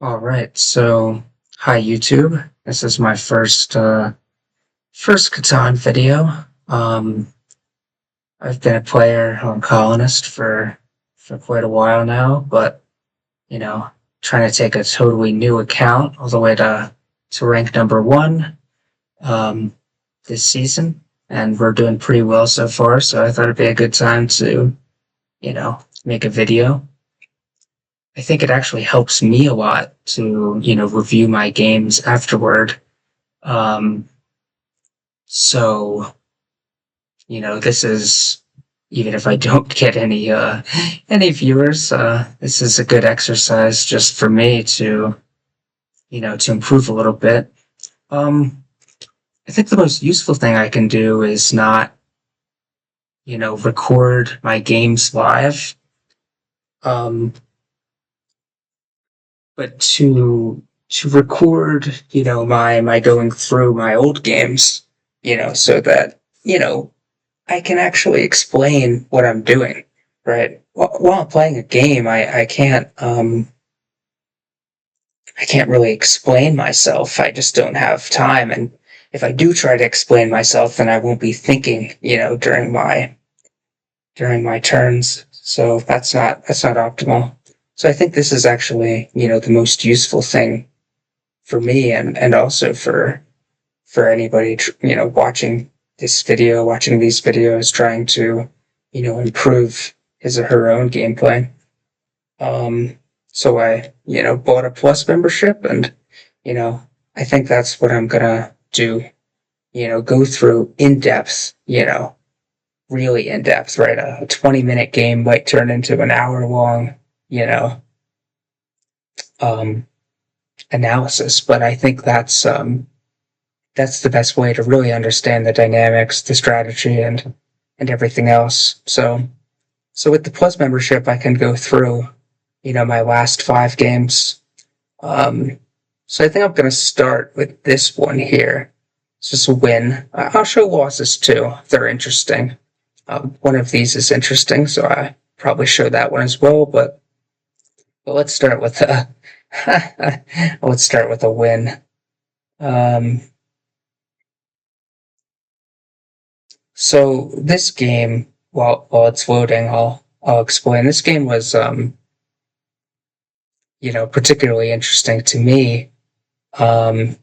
All right, so hi YouTube. This is my first Catan video. I've been a player on Colonist for quite a while now, but you know, trying to take a totally new account all the way to rank number one um, this season, and we're doing pretty well so far. So I thought it'd be a good time to make a video. I think it actually helps me a lot to review my games afterward. Um, so, this is even if I don't get any viewers, this is a good exercise just for me to, to improve a little bit. Um, I think the most useful thing I can do is not, record my games live, um, but to record, my going through my old games, so that, I can actually explain what I'm doing, right? While I'm playing a game, I can't really explain myself. I just don't have time. And if I do try to explain myself, then I won't be thinking, during my turns. So that's not optimal. So I think this is actually, the most useful thing for me and also for anybody, watching this video, watching these videos, trying to, improve his or her own gameplay. So I, bought a Plus membership and, you know, I think that's what I'm gonna do, go through in depth, really in depth, right? A 20-minute game might turn into an hour long, you know, um, analysis, but I think that's the best way to really understand the dynamics, the strategy, and everything else. So with the Plus membership, I can go through, my last 5 games. Um, so I think I'm going to start with this one here. It's just a win. I'll show losses too. They're interesting. One of these is interesting, so I probably show that one as well. But let's start with a let's start with a win. Um, So this game, while it's loading, I'll explain. This game was particularly interesting to me, um,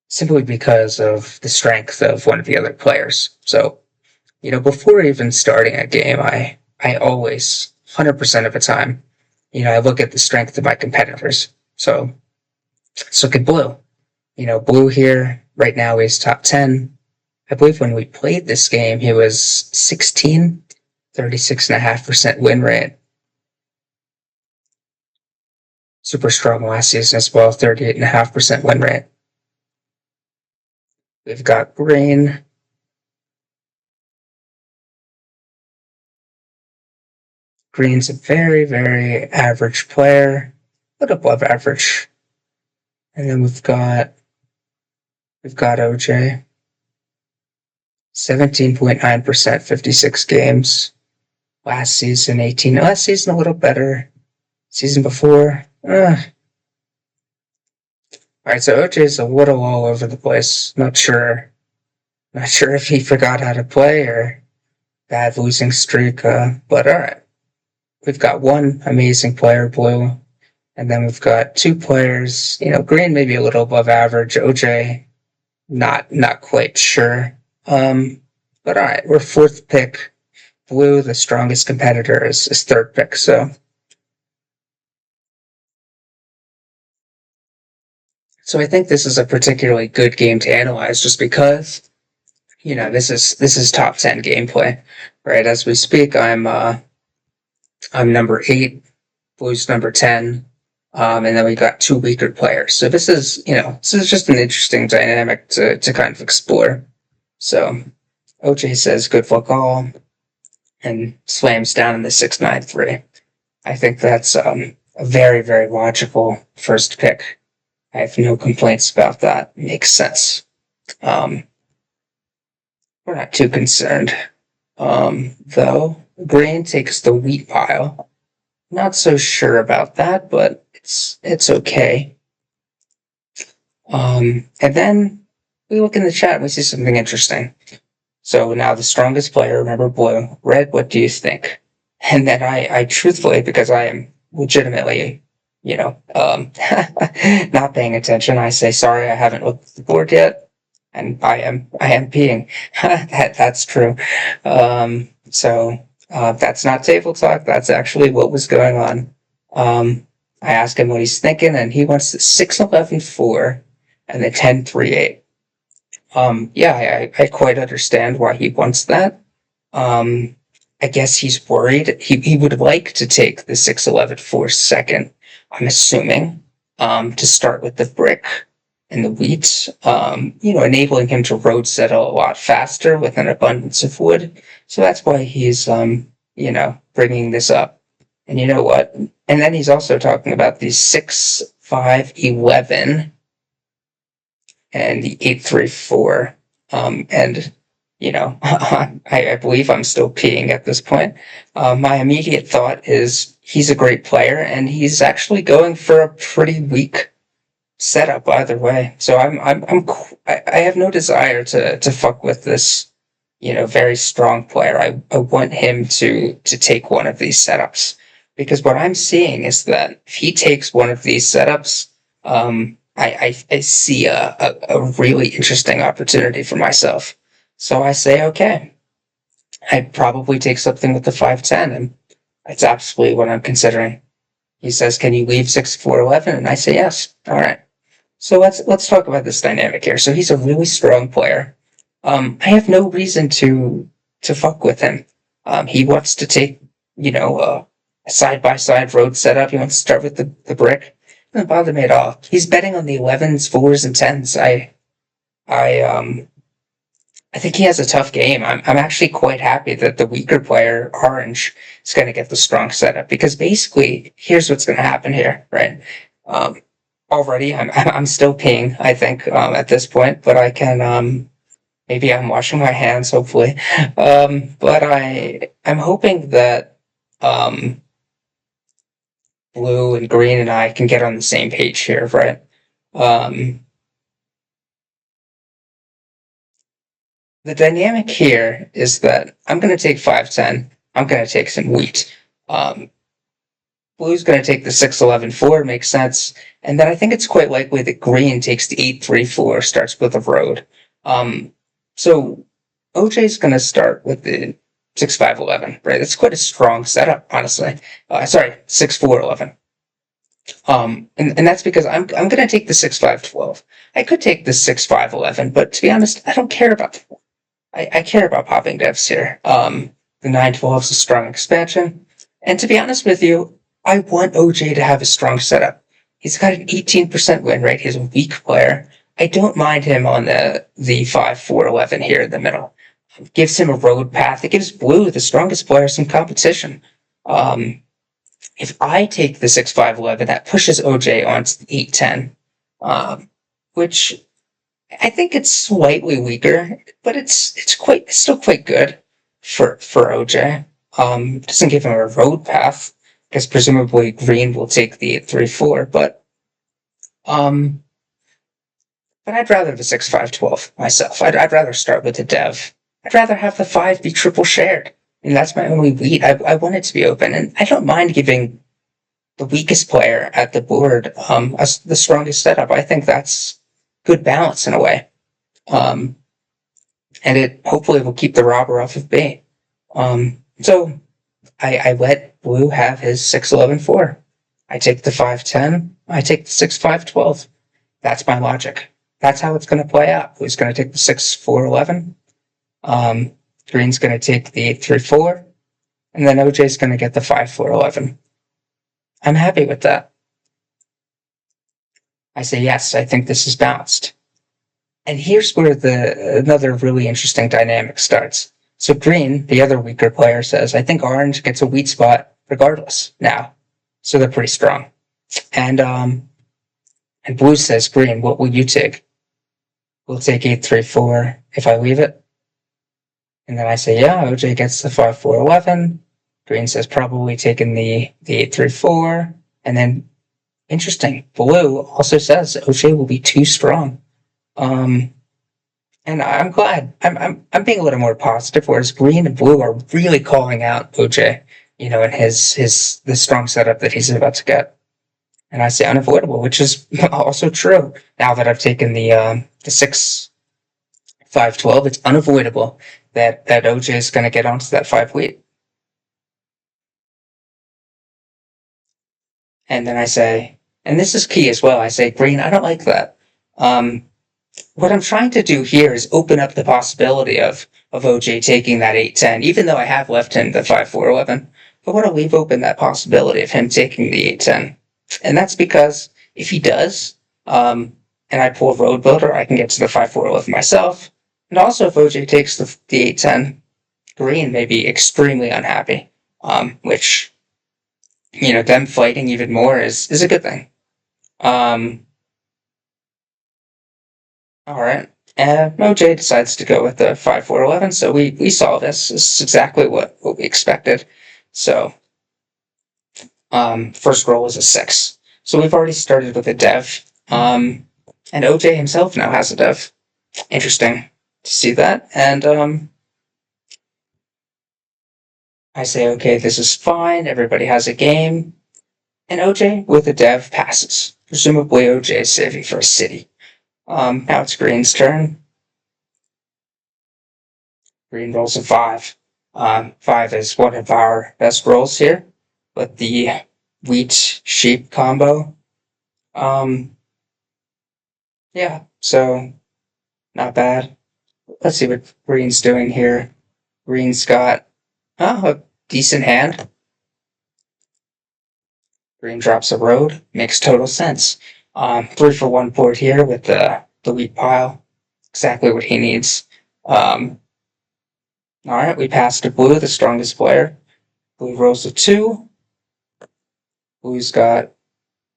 simply because of the strength of one of the other players. So, before even starting a game, I always 100% of the time, I look at the strength of my competitors. So look at Blue. Blue here right now is top 10. I believe when we played this game, he was 16, 36.5% win rate. Super strong last season as well, 38.5% win rate. We've got Green. Green's a very, very average player, but above average. And then we've got OJ. 17.9%, 56 games. Last season, 18. Last season, a little better. Season before, All right, so OJ's a little all over the place. Not sure if he forgot how to play or bad losing streak. But all right, we've got one amazing player, Blue, and then we've got 2 players. Green maybe a little above average. OJ, not quite sure. But all right, we're 4th pick. Blue, the strongest competitor, is 3rd pick. So I think this is a particularly good game to analyze, just because this is top 10 gameplay, right? As we speak, I'm number 8, Blues number 10, and then we got 2 weaker players. So this is just an interesting dynamic to kind of explore. So OJ says good luck all and slams down in the 6-9-3. I think that's a very, very logical first pick. I have no complaints about that. Makes sense. Um, we're not too concerned. Though, Green takes the wheat pile. Not so sure about that, but it's okay. And then we look in the chat and we see something interesting. So now the strongest player, remember blue. Red, what do you think? And then I truthfully, because I am legitimately, not paying attention, I say, sorry, I haven't looked at the board yet. And I am peeing. That's true. That's not table talk. That's actually what was going on. I asked him what he's thinking, and he wants the 6-11-4 and the 10-3-8. Yeah, I quite understand why he wants that. Um, I guess he's worried. He would like to take the 6-11-4 second, I'm assuming, to start with the brick and the wheat, enabling him to road settle a lot faster with an abundance of wood. So that's why he's, bringing this up. And you know what? And then he's also talking about the 6-5-11 and the 8-3-4. And I believe I'm still peeing at this point. My immediate thought is he's a great player, and he's actually going for a pretty weak setup either way. So I have no desire to fuck with this, very strong player. I want him to take one of these setups, because what I'm seeing is that if he takes one of these setups, I see a really interesting opportunity for myself. So I say, okay, I'd probably take something with the 5-10, and that's absolutely what I'm considering. He says, can you leave 6-4-11? And I say, yes. All right. So let's talk about this dynamic here. So he's a really strong player. I have no reason to fuck with him. He wants to take, a side-by-side road setup. He wants to start with the brick. Doesn't bother me at all. He's betting on the 11s, 4s, and 10s. I think he has a tough game. I'm actually quite happy that the weaker player, Orange, is going to get the strong setup, because basically, here's what's going to happen here, right? Already, I'm still peeing, I think, at this point, but I can, maybe I'm washing my hands, hopefully. But I'm hoping that, blue and green and I can get on the same page here, right? The dynamic here is that I'm going to take 5-10. I'm going to take some wheat. Blue's going to take the 6-11-4, makes sense. And then I think it's quite likely that green takes the 8-3-4, starts with a road. So OJ's going to start with the 6-5-11, right? That's quite a strong setup, honestly. Sorry, 6-4-11. And that's because I'm going to take the 6-5-12. I could take the 6-5-11, but to be honest, I don't care about the I care about popping devs here. The 9-12 is a strong expansion. And to be honest with you, I want OJ to have a strong setup. He's got an 18% win rate. He's a weak player. I don't mind him on the 5-4-11 here in the middle. It gives him a road path. It gives Blue, the strongest player, some competition. If I take the 6-5-11, that pushes OJ onto the 8-10, which I think it's slightly weaker, but it's still quite good for OJ. Doesn't give him a road path, because presumably green will take the 8-3-4, but I'd rather the 6-5-12 myself. I'd rather start with the dev. I'd rather have the 5 be triple shared. And that's my only wheat. I want it to be open, and I don't mind giving the weakest player at the board the strongest setup. I think that's good balance in a way. And it hopefully will keep the robber off of B. So I let Blue have his 6-11-4. I take the 5-10. I take the 6-5-12. That's my logic. That's how it's going to play out. Blue's going to take the 6-4-11. Green's going to take the 8-3-4. And then OJ's going to get the 5-4-11. I'm happy with that. I say yes, I think this is balanced. And here's where another really interesting dynamic starts. So green, the other weaker player, says, I think orange gets a wheat spot regardless now. So they're pretty strong. And blue says, green, what will you take? We'll take 8-3-4 if I leave it. And then I say, yeah, OJ gets the 5-4-11. Green says probably taking the 8-3-4. And then Interesting. Blue also says OJ will be too strong. Um, and I'm glad. I'm being a little more positive, whereas green and blue are really calling out OJ, and his the strong setup that he's about to get. And I say unavoidable, which is also true. Now that I've taken the 6-5-12, it's unavoidable that OJ is going to get onto that 5 wheat. And then I say, and this is key as well. I say green. I don't like that. Um, what I'm trying to do here is open up the possibility of OJ taking that 8-10, even though I have left him the 5-4-11. I want to leave open that possibility of him taking the 8-10. And that's because if he does, and I pull Road Builder, I can get to the 5-4-11 myself. And also, if OJ takes the 8-10, green may be extremely unhappy, which, them fighting even more is a good thing. All right. OJ decides to go with the 5-4-11, so we saw this. This is exactly what we expected. So, first roll is a 6. So we've already started with a dev. And OJ himself now has a dev. Interesting to see that. And I say, okay, this is fine. Everybody has a game. And OJ with a dev passes. Presumably OJ is saving for a city. Now it's Green's turn. Green rolls a 5. 5 is one of our best rolls here with the wheat sheep combo. Yeah, so not bad. Let's see what Green's doing here. Green's got a decent hand. Green drops a road. Makes total sense. 3 for 1 board here with the wheat pile. Exactly what he needs. All right, we pass to blue, the strongest player. Blue rolls a 2. Blue's got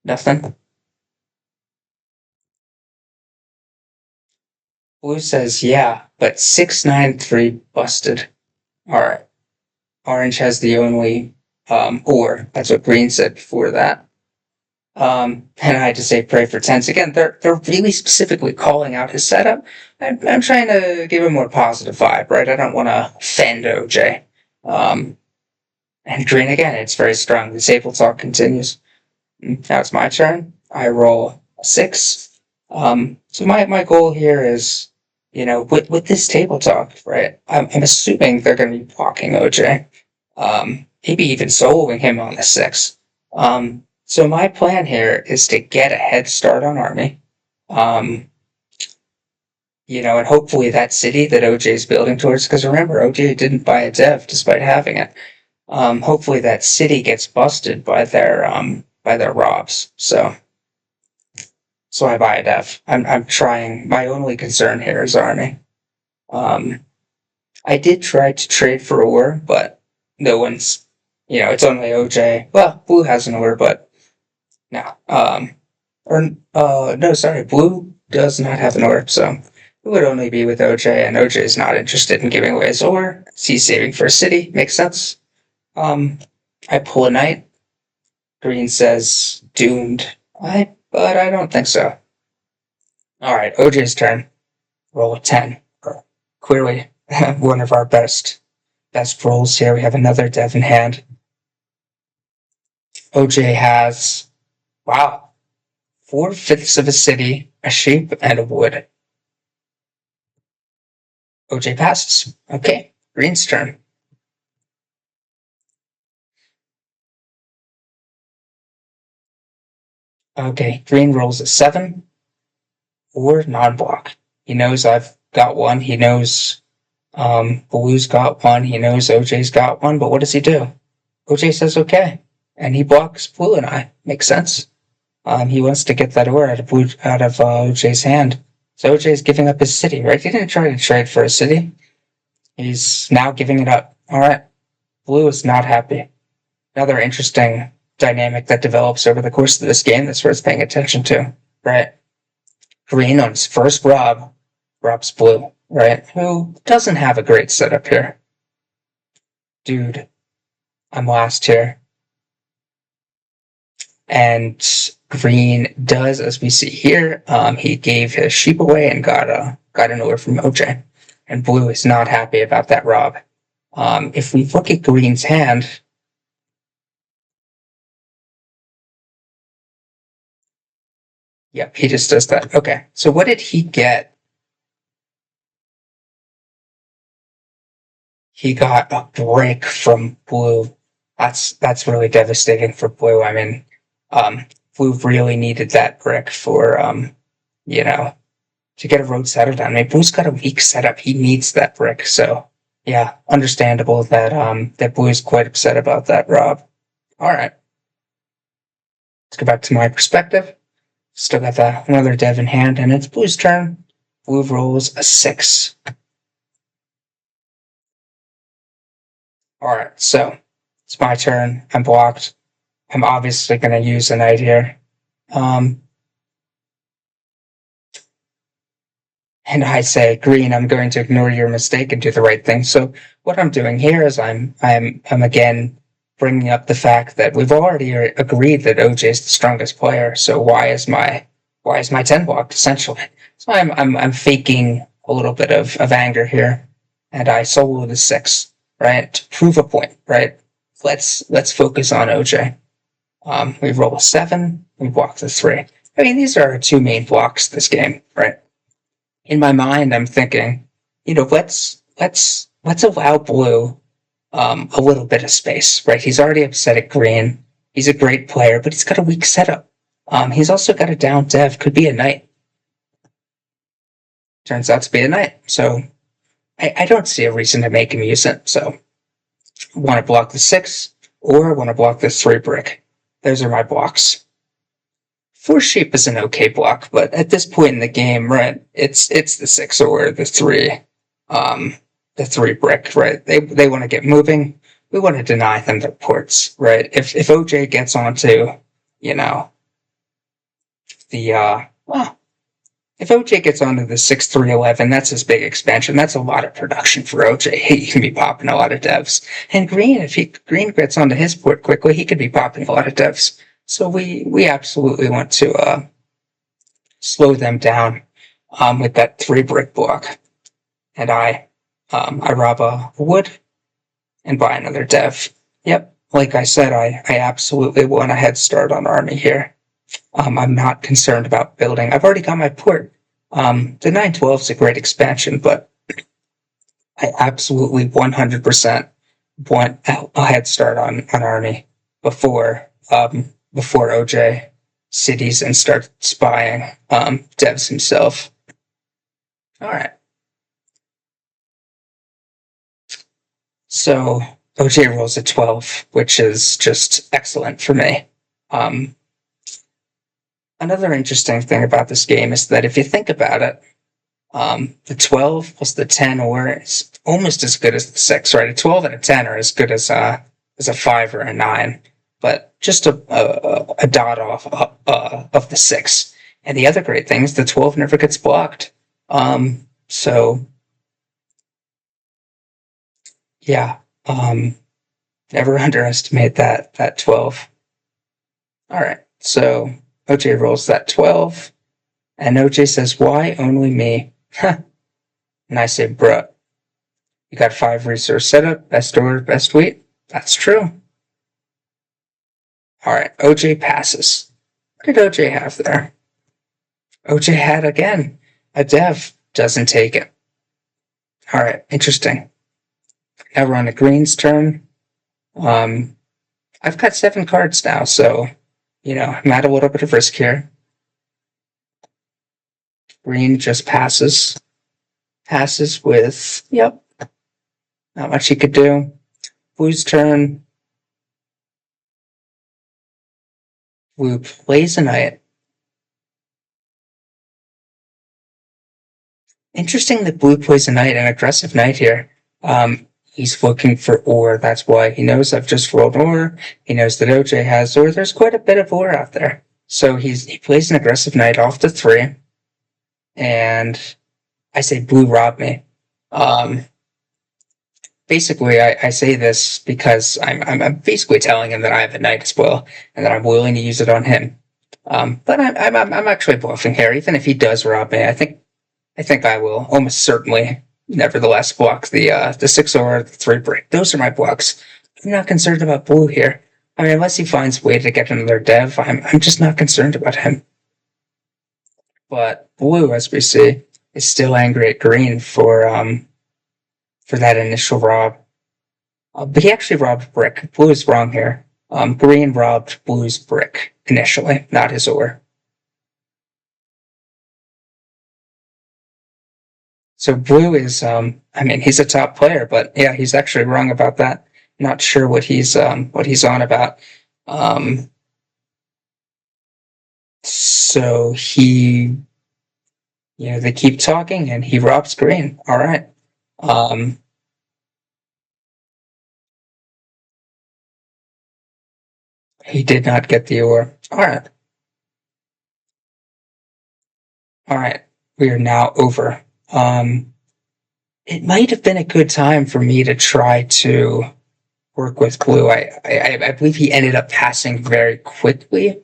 nothing. Blue says, yeah, but 6-9-3 busted. All right. Orange has the only or. That's what green said before that. And I had to say pray for tens. Again, they're really specifically calling out his setup. I'm trying to give a more positive vibe, right? I don't want to offend OJ. And green again, it's very strong. The table talk continues. Now it's my turn. I roll a 6. So my goal here is, with this table talk, right? I'm assuming they're going to be blocking OJ. Maybe even soloing him on the 6. So my plan here is to get a head start on Army. And hopefully that city that OJ is building towards, because remember, OJ didn't buy a dev despite having it. Hopefully that city gets busted by their robs. So I buy a dev. I'm trying. My only concern here is Army. I did try to trade for ore, but no one's. It's only OJ. Well, blue has an ore, but no. No, sorry, blue does not have an ore, so it would only be with OJ, and OJ is not interested in giving away his ore. He's saving for a city. Makes sense. I pull a knight. Green says doomed. But I don't think so. All right, OJ's turn. Roll a 10. Clearly, one of our best rolls here. We have another dev in hand. OJ has, wow, 4/5 of a city, a sheep, and a wood. OJ passes. Okay, Green's turn. Okay, Green rolls a 7 or non-block. He knows I've got one. He knows Blue's got one. He knows OJ's got one. But what does he do? OJ says okay, and he blocks Blue and I. Makes sense. He wants to get that ore out of OJ's hand. So OJ's giving up his city, right? He didn't try to trade for a city. He's now giving it up. All right. Blue is not happy. Another interesting dynamic that develops over the course of this game that's worth paying attention to, right? Green on his first robs blue, right? Who doesn't have a great setup here. Dude, I'm last here. And Green does, as we see here. He gave his sheep away and got an order from OJ. And blue is not happy about that rob. If we look at green's hand, yep, he just does that. Okay, so what did he get? He got a break from blue. That's really devastating for blue. I mean, blue really needed that brick for you know, to get a road settled down. I mean, blue's got a weak setup. He needs that brick. So yeah, understandable that that blue is quite upset about that, Rob. All right, let's go back to my perspective. Still got another dev in hand, and it's blue's turn. Blue rolls a 6. All right, so it's my turn. I'm blocked. I'm obviously going to use a knight here. And I say, green, I'm going to ignore your mistake and do the right thing. So what I'm doing here is I'm again bringing up the fact that we've already agreed that OJ is the strongest player. So why is my 10 blocked essentially? So I'm faking a little bit of anger here, and I solo the 6, right, to prove a point, right? Let's focus on OJ. We roll a 7, we block the 3. I mean, these are our two main blocks this game, right? In my mind, I'm thinking, let's allow blue a little bit of space, right? He's already upset at green. He's a great player, but he's got a weak setup. He's also got a down dev, could be a knight. Turns out to be a knight, so I don't see a reason to make him use it. So, want to block the 6 or want to block the 3 brick. Those are my blocks. 4 sheep is an okay block, but at this point in the game, right, it's the 6 or the 3, the 3 brick, right? They want to get moving. We want to deny them their ports, right? If OJ gets onto, if OJ gets onto the 6-3-11, that's his big expansion. That's a lot of production for OJ. He can be popping a lot of devs. And green, if green gets onto his port quickly, he could be popping a lot of devs. So we absolutely want to slow them down with that 3 brick block. And I rob a wood and buy another dev. Yep, like I said, I absolutely want a head start on army here. I'm not concerned about building. I've already got my port. The 912 is a great expansion, but I absolutely 100% want a head start on army before OJ cities and start spying devs himself. All right. So OJ rolls a 12, which is just excellent for me. Another interesting thing about this game is that if you think about it, the 12 plus the 10 or is almost as good as the 6, right? A 12 and a 10 are as good as a 5 or a 9, but just a dot off of the 6. And the other great thing is the 12 never gets blocked. So yeah, never underestimate that 12. All right, so OJ rolls that 12, and OJ says, "Why only me?" And I say, "Bruh, you got 5 resource setup, best order, best wheat." That's true. All right, OJ passes. What did OJ have there? OJ had, again, a dev. Doesn't take it. All right, interesting. Now we're on the green's turn. I've got 7 cards now, so, I'm at a little bit of risk here. Green just passes. Passes with, yep, not much he could do. Blue's turn. Blue plays a knight. Interesting that blue plays a knight, an aggressive knight here. He's looking for ore. That's why he knows I've just rolled ore. He knows that OJ has ore. There's quite a bit of ore out there. So he plays an aggressive knight off the 3. And I say blue robbed me. Basically, I say this because I'm basically telling him that I have a knight as well, and that I'm willing to use it on him. But I'm actually bluffing here. Even if he does rob me, I think I will almost certainly, nevertheless, block the 6 or the 3 break. Those are my blocks. I'm not concerned about blue here. I mean, unless he finds a way to get another dev, I'm just not concerned about him. But blue, as we see, is still angry at green for that initial rob. But he actually robbed brick. Blue is wrong here. Green robbed blue's brick initially, not his ore. So blue is, I mean, he's a top player, but yeah, he's actually wrong about that. Not sure what he's on about. Um, so they keep talking and he robs green. All right. Um, he did not get the ore. All right. All right. We are now over. It might have been a good time for me to try to work with blue. I believe he ended up passing very quickly,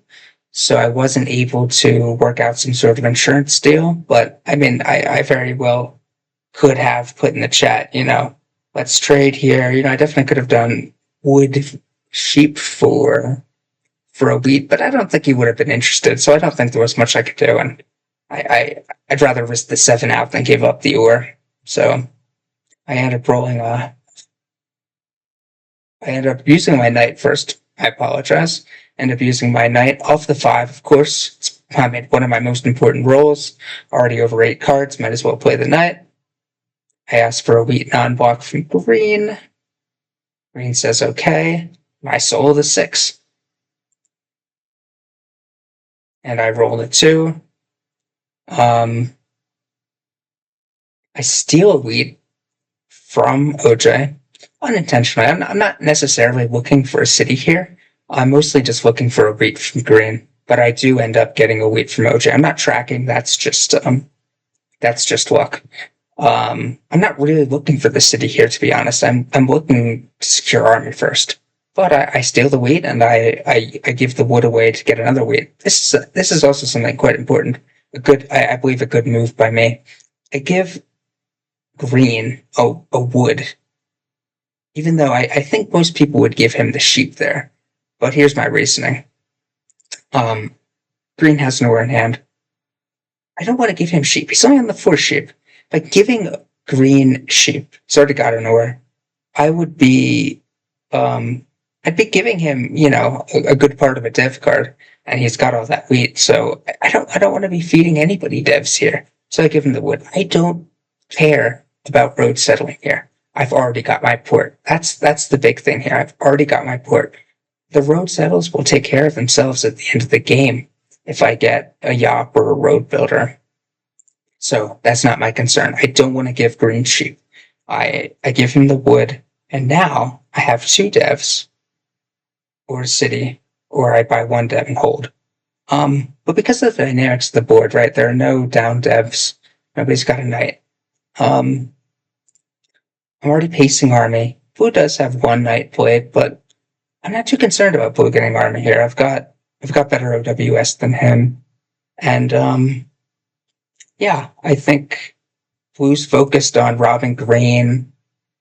so I wasn't able to work out some sort of insurance deal. But I mean, I very well could have put in the chat, let's trade here. I definitely could have done wood sheep for a wheat, but I don't think he would have been interested. So I don't think there was much I could do, and I'd rather risk the 7 out than give up the ore. So I ended up rolling I ended up using my knight first. I apologize. Ended up using my knight off the 5, of course. I made one of my most important rolls. Already over 8 cards. Might as well play the knight. I asked for a wheat non-block from green. Green says okay. I sold a 6. And I rolled a 2. I steal a wheat from OJ. Unintentionally. I'm not necessarily looking for a city here. I'm mostly just looking for a wheat from green, but I do end up getting a wheat from OJ. I'm not tracking. That's just luck. I'm not really looking for the city here, to be honest. I'm looking to secure army first. But I steal the wheat and I give the wood away to get another wheat. This is also something quite important. I believe a good move by me. I give green a wood, even though I think most people would give him the sheep there. But here's my reasoning. Green has nowhere in hand. I don't want to give him sheep. He's only on the 4 sheep. By giving green sheep, he's already got an ore. I would be, I'd be giving him, a good part of a dev card, and he's got all that wheat. So I don't want to be feeding anybody devs here. So I give him the wood. I don't care about road settling here. I've already got my port. That's the big thing here. I've already got my port. The road settles will take care of themselves at the end of the game if I get a Yop or a road builder. So that's not my concern. I don't want to give green sheep. I give him the wood, and now I have 2 devs or a city, or I buy 1 dev and hold. But because of the dynamics of the board, right, there are no down devs. Nobody's got a knight. I'm already pacing army. Blue does have 1 knight played, but I'm not too concerned about blue getting army here. I've got better OWS than him, and yeah, I think blue's focused on robbing green.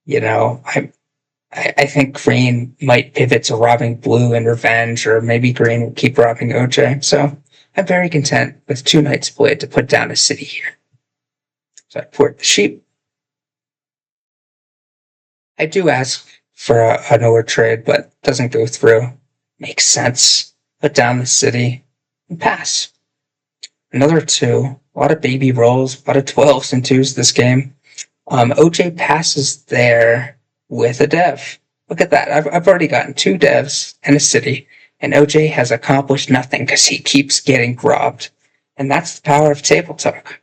I think green might pivot to robbing blue in revenge, or maybe green will keep robbing OJ. So I'm very content with 2 knights played to put down a city here. So I port the sheep. I do ask for an ore trade, but doesn't go through. Makes sense. Put down the city and pass. Another 2. A lot of baby rolls, a lot of 12s and 2s this game. OJ passes there with a dev. Look at that. I've already gotten 2 devs and a city, and OJ has accomplished nothing because he keeps getting robbed. And that's the power of table talk.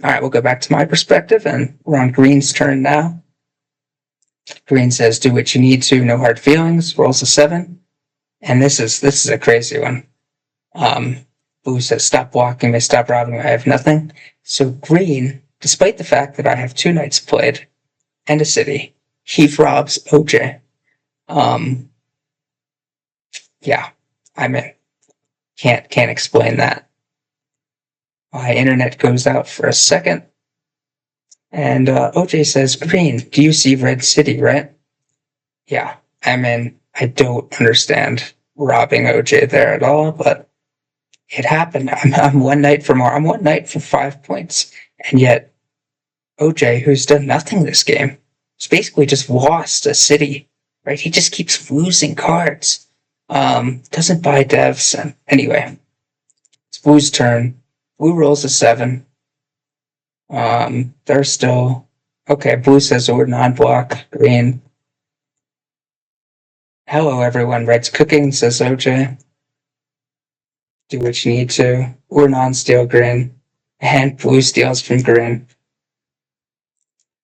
All right, we'll go back to my perspective, and we're on green's turn now. Green says, do what you need to, no hard feelings, rolls a 7. And this is a crazy one. Blue says, stop blocking me, stop robbing me, I have nothing. So green, despite the fact that I have 2 knights played and a city, he robs OJ. Yeah, I'm in. Can't explain that. My internet goes out for a second. And OJ says, Green, do you see Red City, right? Yeah, I don't understand robbing OJ there at all, but it happened. I'm one night for more. I'm one night for 5 points. And yet, OJ, who's done nothing this game, has basically just lost a city, right? He just keeps losing cards. Doesn't buy devs. And anyway, it's Blue's turn. Blue rolls a 7. They're still okay. Blue says we're non-block. Green. Hello, everyone. Red's cooking, says OJ. Do what you need to. We're non-steal green. And Blue steals from green.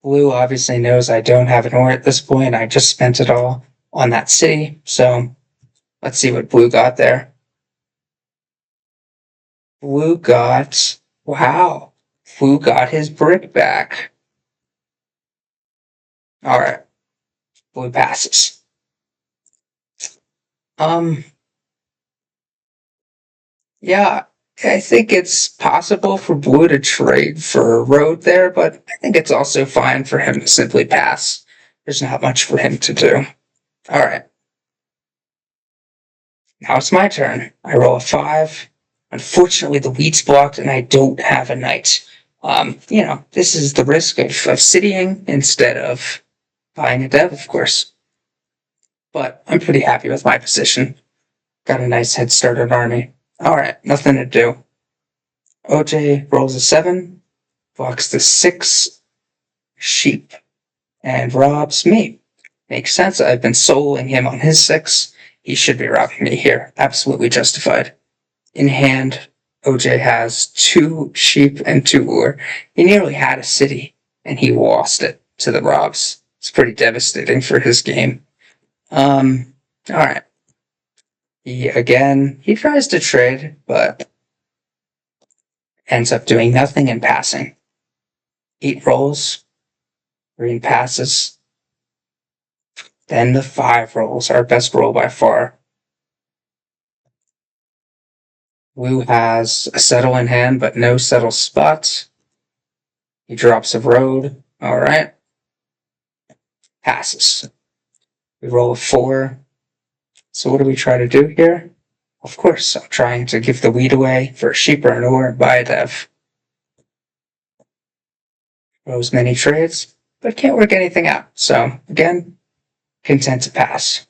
Blue obviously knows I don't have an ore at this point. I just spent it all on that city. So let's see what Blue got there. Blue got, wow. Blue got his brick back. All right. Blue passes. Yeah, I think it's possible for Blue to trade for a road there, but I think it's also fine for him to simply pass. There's not much for him to do. All right. Now it's my turn. I roll a 5. Unfortunately, the wheat's blocked and I don't have a knight. This is the risk of citying instead of buying a dev, of course. But I'm pretty happy with my position. Got a nice head start on army. Alright, nothing to do. OJ rolls a 7, blocks the 6 sheep, and robs me. Makes sense. I've been soloing him on his 6. He should be robbing me here. Absolutely justified. In hand, OJ has 2 sheep and 2 ore. He nearly had a city, and he lost it to the robs. It's pretty devastating for his game. Alright. He tries to trade, but ends up doing nothing and passing. 8 rolls. Green passes. Then the 5 rolls, our best roll by far. Blue has a settle in hand, but no settle spots. He drops a road. Alright. Passes. We roll a 4. So what do we try to do here? Of course, I'm trying to give the wheat away for a sheep or an ore and buy a dev. Rose many trades, but can't work anything out. So, again, content to pass.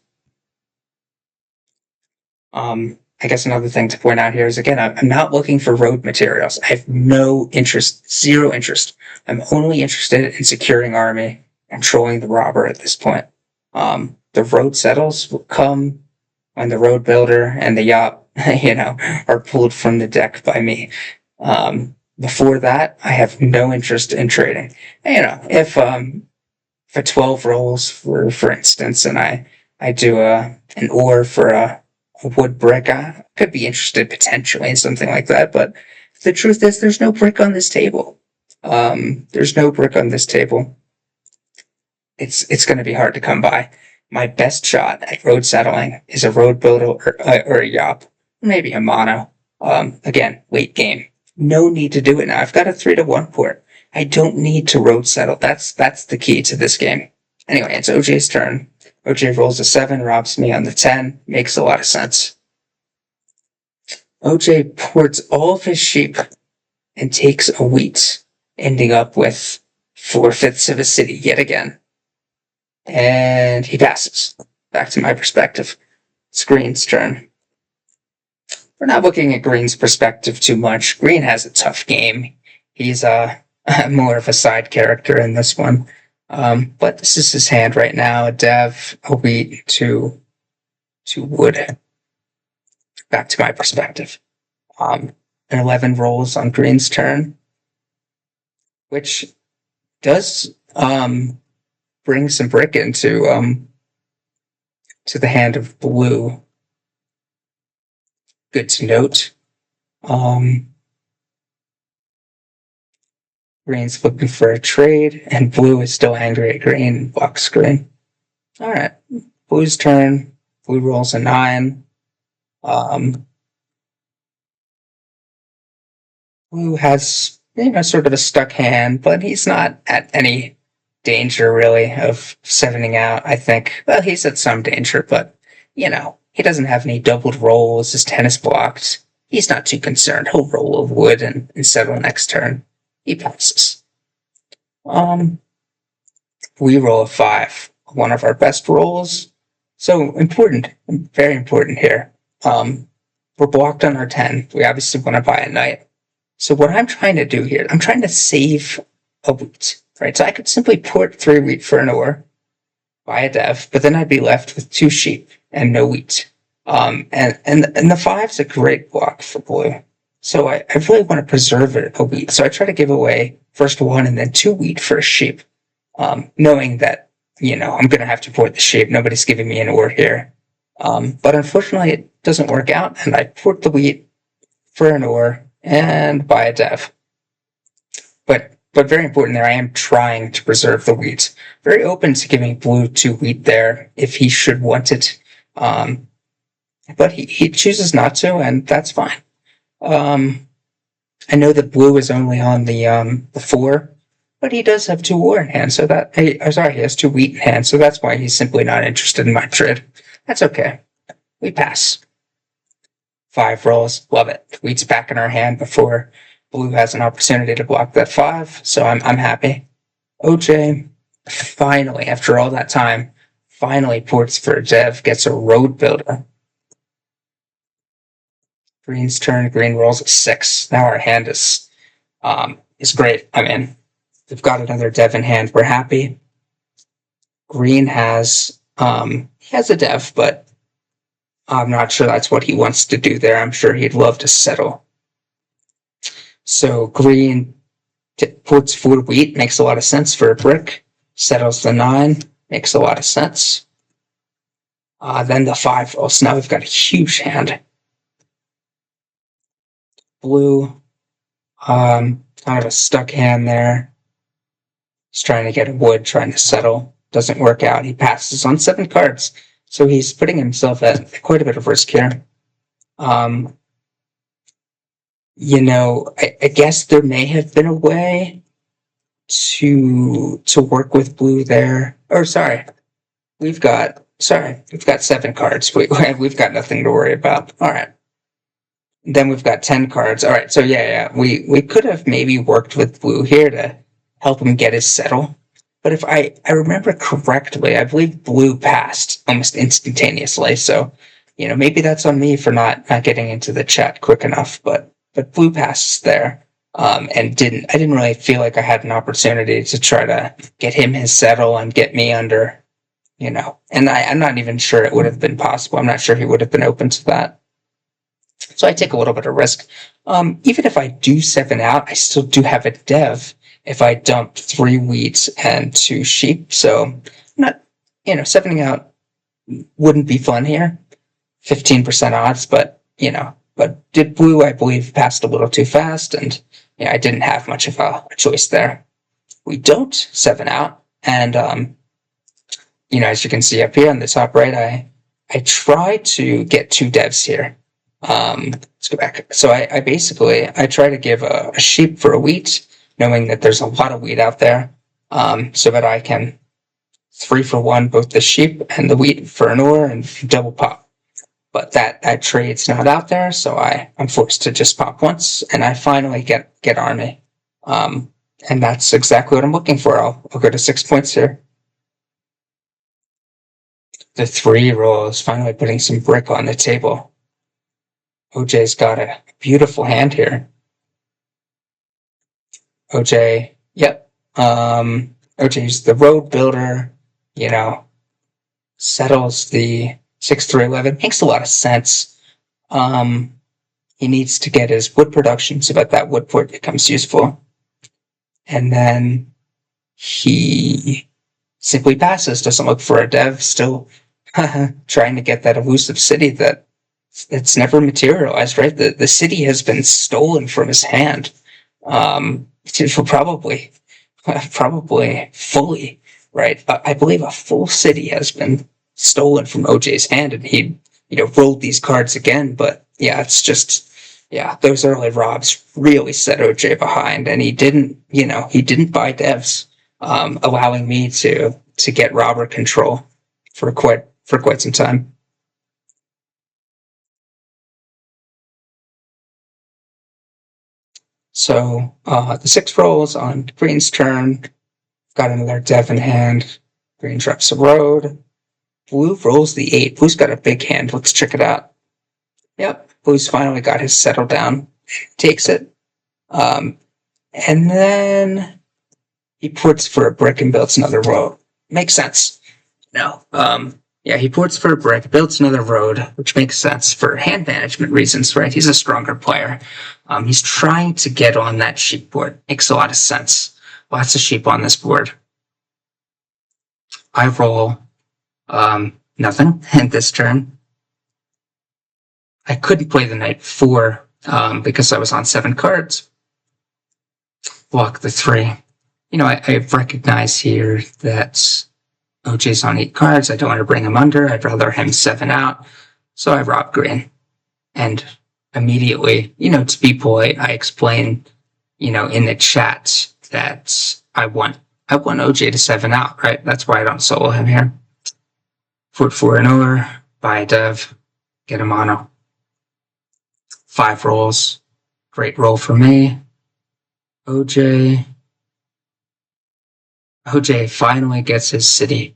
I guess another thing to point out here is, again, I'm not looking for road materials. I have no interest, 0 interest. I'm only interested in securing army and trolling the robber at this point. The road settles will come when the road builder and the yacht, are pulled from the deck by me. Before that, I have no interest in trading. If for 12 rolls, for instance, and I do an ore for a wood brick, I could be interested potentially in something like that, but the truth is there's no brick on this table. There's no brick on this table. It's going to be hard to come by. My best shot at road settling is a road builder or a yop, maybe a mono. Again, late game. No need to do it now. I've got a 3-1 port. I don't need to road settle. That's the key to this game. Anyway, it's OJ's turn. OJ rolls a 7, robs me on the 10. Makes a lot of sense. OJ ports all of his sheep and takes a wheat, ending up with 4/5 of a city yet again. And he passes. Back to my perspective. It's Green's turn. We're not looking at Green's perspective too much. Green has a tough game. He's more of a side character in this one. But this is his hand right now. A dev, a wheat, 2 wood. Back to my perspective. An 11 rolls on Green's turn, which does bring some brick into to the hand of Blue. Good to note. Green's looking for a trade, and Blue is still angry at Green. Blocks Green. Alright. Blue's turn. Blue rolls a 9. Blue has, sort of a stuck hand, but he's not at any danger really of sevening out, I think. Well, he's at some danger, but, he doesn't have any doubled rolls, his ten is blocked. He's not too concerned. He'll roll a wood and settle next turn. He passes. Um, we roll a 5, one of our best rolls. So important, very important here. We're blocked on our 10. We obviously want to buy a knight. So what I'm trying to do here, I'm trying to save a wheat, right? So I could simply port 3 wheat for an ore, buy a dev, but then I'd be left with 2 sheep and no wheat. And the 5's a great block for blue. So I really want to preserve a wheat. So I try to give away first 1 and then 2 wheat for a sheep, knowing that, I'm going to have to port the sheep. Nobody's giving me an ore here. But unfortunately, it doesn't work out, and I port the wheat for an ore and buy a dev. But very important there, I am trying to preserve the wheat. Very open to giving blue 2 wheat there if he should want it. But he chooses not to, and that's fine. I know that blue is only on the 4, but he does have 2 ore in hand, so that, he has 2 wheat in hand, so that's why he's simply not interested in my trade. That's okay. We pass. 5 rolls. Love it. Wheat's back in our hand before blue has an opportunity to block that 5, so I'm happy. OJ, finally, after all that time, finally ports for a dev, gets a road builder. Green's turn. Green rolls a 6. Now our hand is great. I mean, we've got another dev in hand. We're happy. Green has a dev, but I'm not sure that's what he wants to do there. I'm sure he'd love to settle. So green puts 4 wheat, makes a lot of sense for a brick. Settles the 9, makes a lot of sense. Then the 5 rolls. Now we've got a huge hand. Blue, kind of a stuck hand there. He's trying to get a wood, trying to settle. Doesn't work out. He passes on 7 cards. So he's putting himself at quite a bit of risk here. I guess there may have been a way to work with blue there. Or sorry, we've got 7 cards. We've got nothing to worry about. All right. Then we've got 10 cards. All right. So yeah. We could have maybe worked with blue here to help him get his settle. But if I remember correctly, I believe blue passed almost instantaneously. So, maybe that's on me for not getting into the chat quick enough. But blue passes there, and I didn't really feel like I had an opportunity to try to get him his settle and get me under, And I'm not even sure it would have been possible. I'm not sure he would have been open to that. So I take a little bit of risk. Even if I do 7 out, I still do have a dev if I dump 3 wheat and 2 sheep. So not, 7ing out wouldn't be fun here. 15% odds, but did blue, I believe, passed a little too fast, and I didn't have much of a choice there. We don't 7 out, and as you can see up here on the top right, I try to get 2 devs here. Let's go back. So I try to give a sheep for a wheat, knowing that there's a lot of wheat out there, so that I can 3 for 1 both the sheep and the wheat for an ore and double pop. But that trade's not out there, so I'm forced to just pop once, and I finally get army. And that's exactly what I'm looking for. I'll go to 6 points here. The 3 rolls, finally putting some brick on the table. OJ's got a beautiful hand here. OJ, yep. OJ's the road builder, settles the 6 through 11. Makes a lot of sense. He needs to get his wood production so that wood port becomes useful. And then he simply passes, doesn't look for a dev, still trying to get that elusive city that's never materialized, right? The city has been stolen from his hand. Probably fully, right? I believe a full city has been stolen from OJ's hand, and he, rolled these cards again. But yeah, it's just Yeah, those early robs really set OJ behind, and he didn't buy devs, allowing me to get robber control for quite some time. So the 6 rolls on Green's turn. Got another dev in hand. Green drops a road. Blue rolls the 8. Blue's got a big hand. Let's check it out. Yep, Blue's finally got his settle down. Takes it. Um, and then he ports for a brick and builds another road. Makes sense. No. Yeah, he ports for a brick, builds another road, which makes sense for hand management reasons, right? He's a stronger player. He's trying to get on that sheep board. Makes a lot of sense. Lots of sheep on this board. I roll nothing at this turn. I couldn't play the night before because I was on 7 cards. Block the 3. I recognize here that OJ's on 8 cards. I don't want to bring him under. I'd rather him 7 out. So I rob Green. And immediately, to be polite, I explain, in the chat that I want OJ to 7 out, right? That's why I don't solo him here. Put 4 an over, buy a dev, get a mono. 5 rolls. Great roll for me. OJ finally gets his city.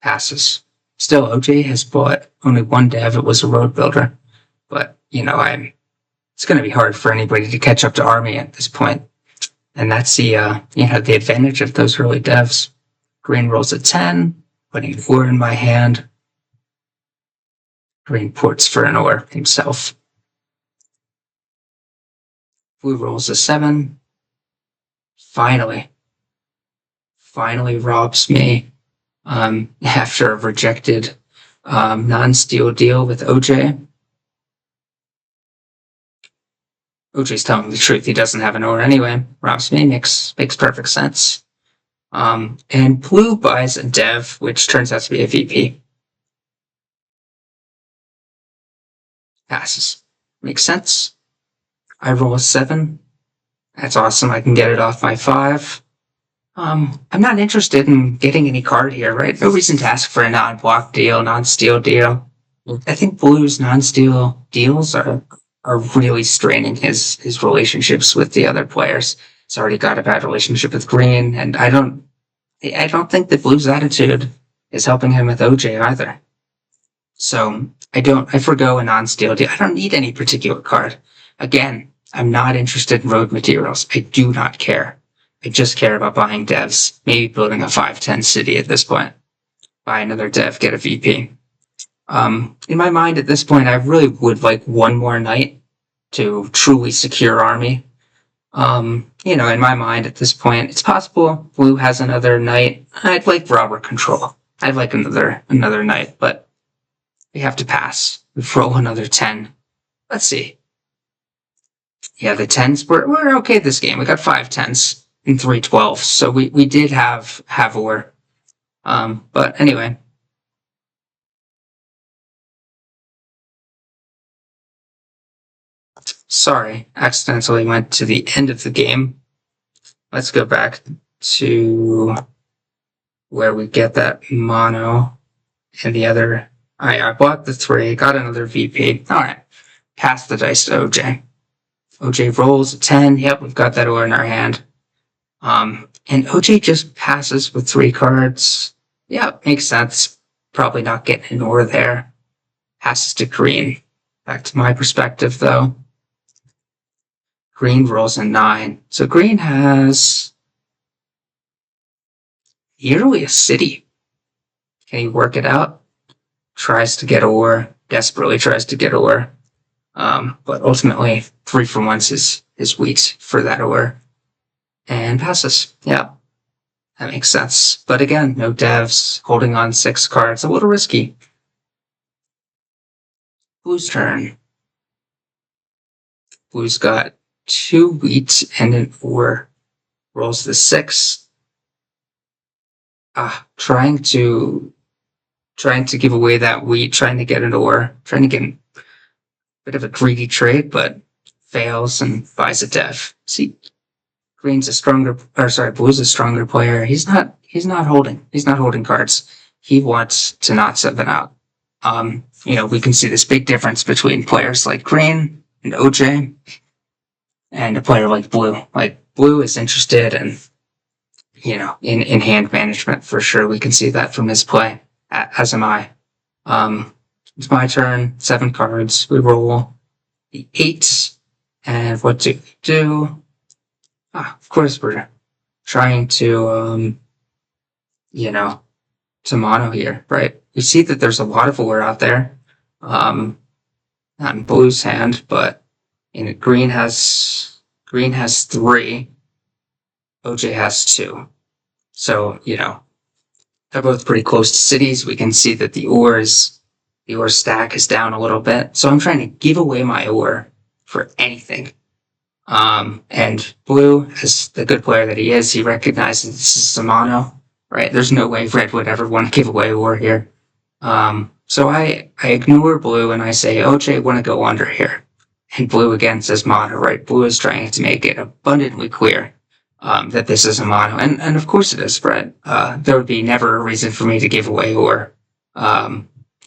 Passes. Still, OJ has bought only 1 dev. It was a road builder. But, it's going to be hard for anybody to catch up to Army at this point. And that's the advantage of those early devs. Green rolls a 10, putting 4 in my hand. Green ports for an or himself. Blue rolls a 7. Finally robs me after a rejected non-steal deal with OJ. OJ's telling the truth. He doesn't have an or anyway. Robs me. Makes perfect sense. And blue buys a dev, which turns out to be a VP. Passes. Makes sense. I roll a 7. That's awesome. I can get it off my 5. I'm not interested in getting any card here, right? No reason to ask for a non-block deal, non-steal deal. I think Blue's non-steal deals are really straining his relationships with the other players. He's already got a bad relationship with Green, and I don't think that Blue's attitude is helping him with OJ either. So I forgo a non-steal deal. I don't need any particular card. Again, I'm not interested in road materials. I do not care. I just care about buying devs, maybe building a 5-10 city at this point. Buy another dev, get a VP. In my mind at this point, I really would like 1 more night to truly secure Army. In my mind at this point, it's possible Blue has another night. I'd like robber control. I'd like another night, but we have to pass. We roll another 10. Let's see. Yeah, the 10s, we're okay this game. We got 5 10s and 3 12s, so we did have or. But anyway. Sorry, accidentally went to the end of the game. Let's go back to where we get that mono and the other. I bought the 3, got another VP. All right, pass the dice to OJ. OJ rolls a 10. Yep, we've got that or in our hand. And OJ just passes with 3 cards. Yeah, makes sense. Probably not getting an or there. Passes to Green. Back to my perspective, though. Green rolls a 9. So Green has nearly a city. Can he work it out? Tries to get or. Desperately tries to get or. But ultimately, 3 for once is weak for that or. And passes. Yeah. That makes sense. But again, no devs, holding on 6 cards. A little risky. Blue's turn. Blue's got 2 wheat and an or. Rolls the 6. Trying to trying to give away that wheat, trying to get an ore, trying to get a bit of a greedy trade, but fails and buys a dev. See, Blue's a stronger player. He's not holding cards. He wants to not 7 out. We can see this big difference between players like Green and OJ and a player like Blue. Like, Blue is interested in hand management for sure. We can see that from his play, as am I. It's my turn, 7 cards. We roll the 8. And what do we do? Of course, we're trying to, to mono here, right? You see that there's a lot of ore out there. Not in Blue's hand, but Green has 3. OJ has 2. So, they're both pretty close to cities. We can see that the ore stack is down a little bit. So I'm trying to give away my ore for anything. And Blue, as the good player that he is, he recognizes this is a mono, right? There's no way Red would ever want to give away ore here. So I ignore Blue and I say, OJ, want to go under here. And Blue again says mono, right? Blue is trying to make it abundantly clear that this is a mono. And of course it is, Brett. There would be never a reason for me to give away ore.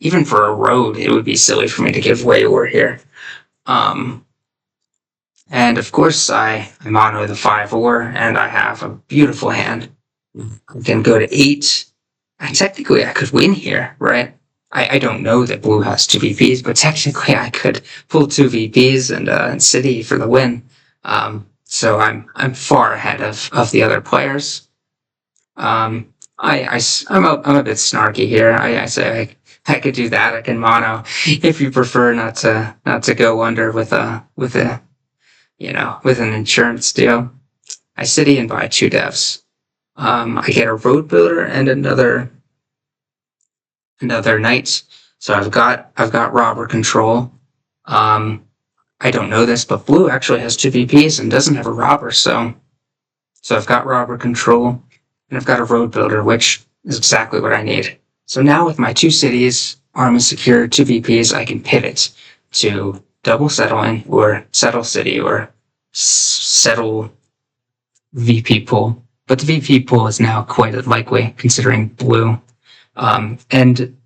Even for a road, it would be silly for me to give away ore here. And of course I mono the 5 ore, and I have a beautiful hand. I can go to 8. And technically I could win here, right? I don't know that Blue has 2 VPs, but technically I could pull 2 VPs and City for the win. So I'm far ahead of the other players. I'm a bit snarky here. I say I could do that. I can mono if you prefer not to go under with an insurance deal. I City and buy 2 devs. I get a road builder and another knight. So I've got robber control. I don't know this, but Blue actually has 2 VPs and doesn't have a robber, so I've got robber control and I've got a road builder, which is exactly what I need. So now with my 2 cities, army secure, 2 VPs, I can pivot to double settling or settle city or settle VP pool. But the VP pool is now quite likely considering Blue. And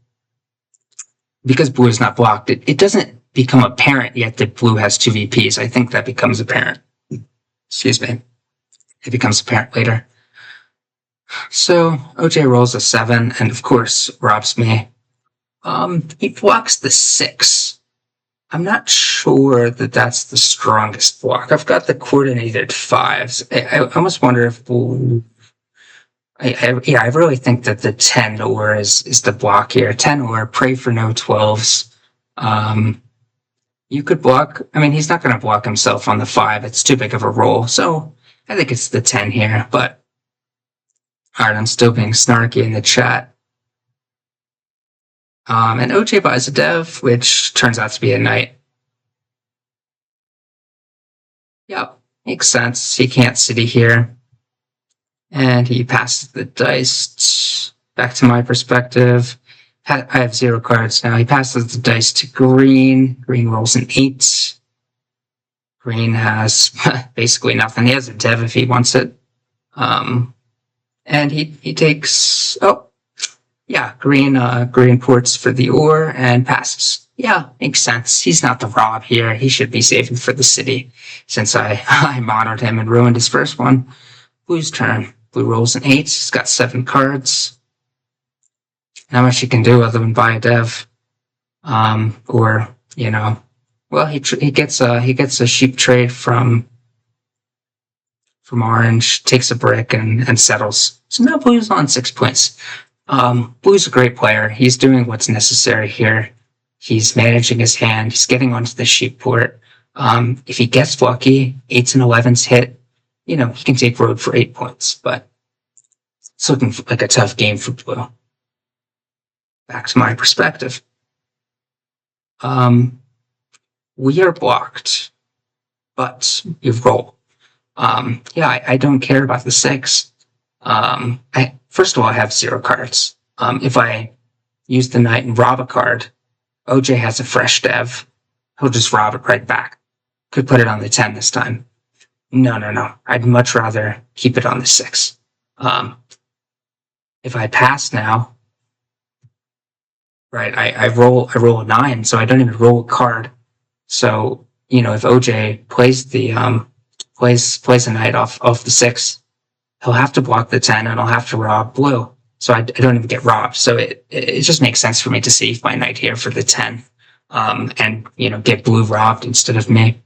because Blue is not blocked, it doesn't become apparent yet that Blue has 2 VPs. I think that becomes apparent. Excuse me. It becomes apparent later. So OJ rolls a 7 and of course robs me. He blocks the 6. I'm not sure that that's the strongest block. I've got the coordinated 5s. I almost wonder if Blue... I really think that the 10 ore is the block here. 10 ore, pray for no 12s. You could block... I mean, he's not going to block himself on the 5. It's too big of a roll. So I think it's the 10 here. But alright, I'm still being snarky in the chat. And OJ buys a dev, which turns out to be a knight. Yep, makes sense. He can't city here. And he passes the dice back to my perspective. I have 0 cards now. He passes the dice to Green. Green rolls an 8. Green has basically nothing. He has a dev if he wants it. And he takes... Oh, yeah, Green ports for the ore and passes. Yeah, makes sense. He's not the rob here. He should be saving for the city since I monoed him and ruined his first one. Blue's turn. Blue rolls an 8. He's got 7 cards. Not much he can do other than buy a dev. Well, he gets a sheep trade from Orange, takes a brick and settles. So now Blue's on 6 points. Blue's a great player. He's doing what's necessary here. He's managing his hand. He's getting onto the sheep port. If he gets lucky, 8s and 11s hit, he can take road for 8 points, but it's looking like a tough game for Blue. Back to my perspective. We are blocked, but you roll. I don't care about the 6. First of all, I have 0 cards. If I use the knight and rob a card. OJ has a fresh dev. He'll just rob it right back. Could put it on the 10 this time. No. I'd much rather keep it on the 6. If I pass now, right, I roll a 9, so I don't even roll a card. So, if OJ plays the plays a knight off the 6, he'll have to block the 10 and I'll have to rob blue. So I don't even get robbed. So it just makes sense for me to save my knight here for the 10. And get blue robbed instead of me.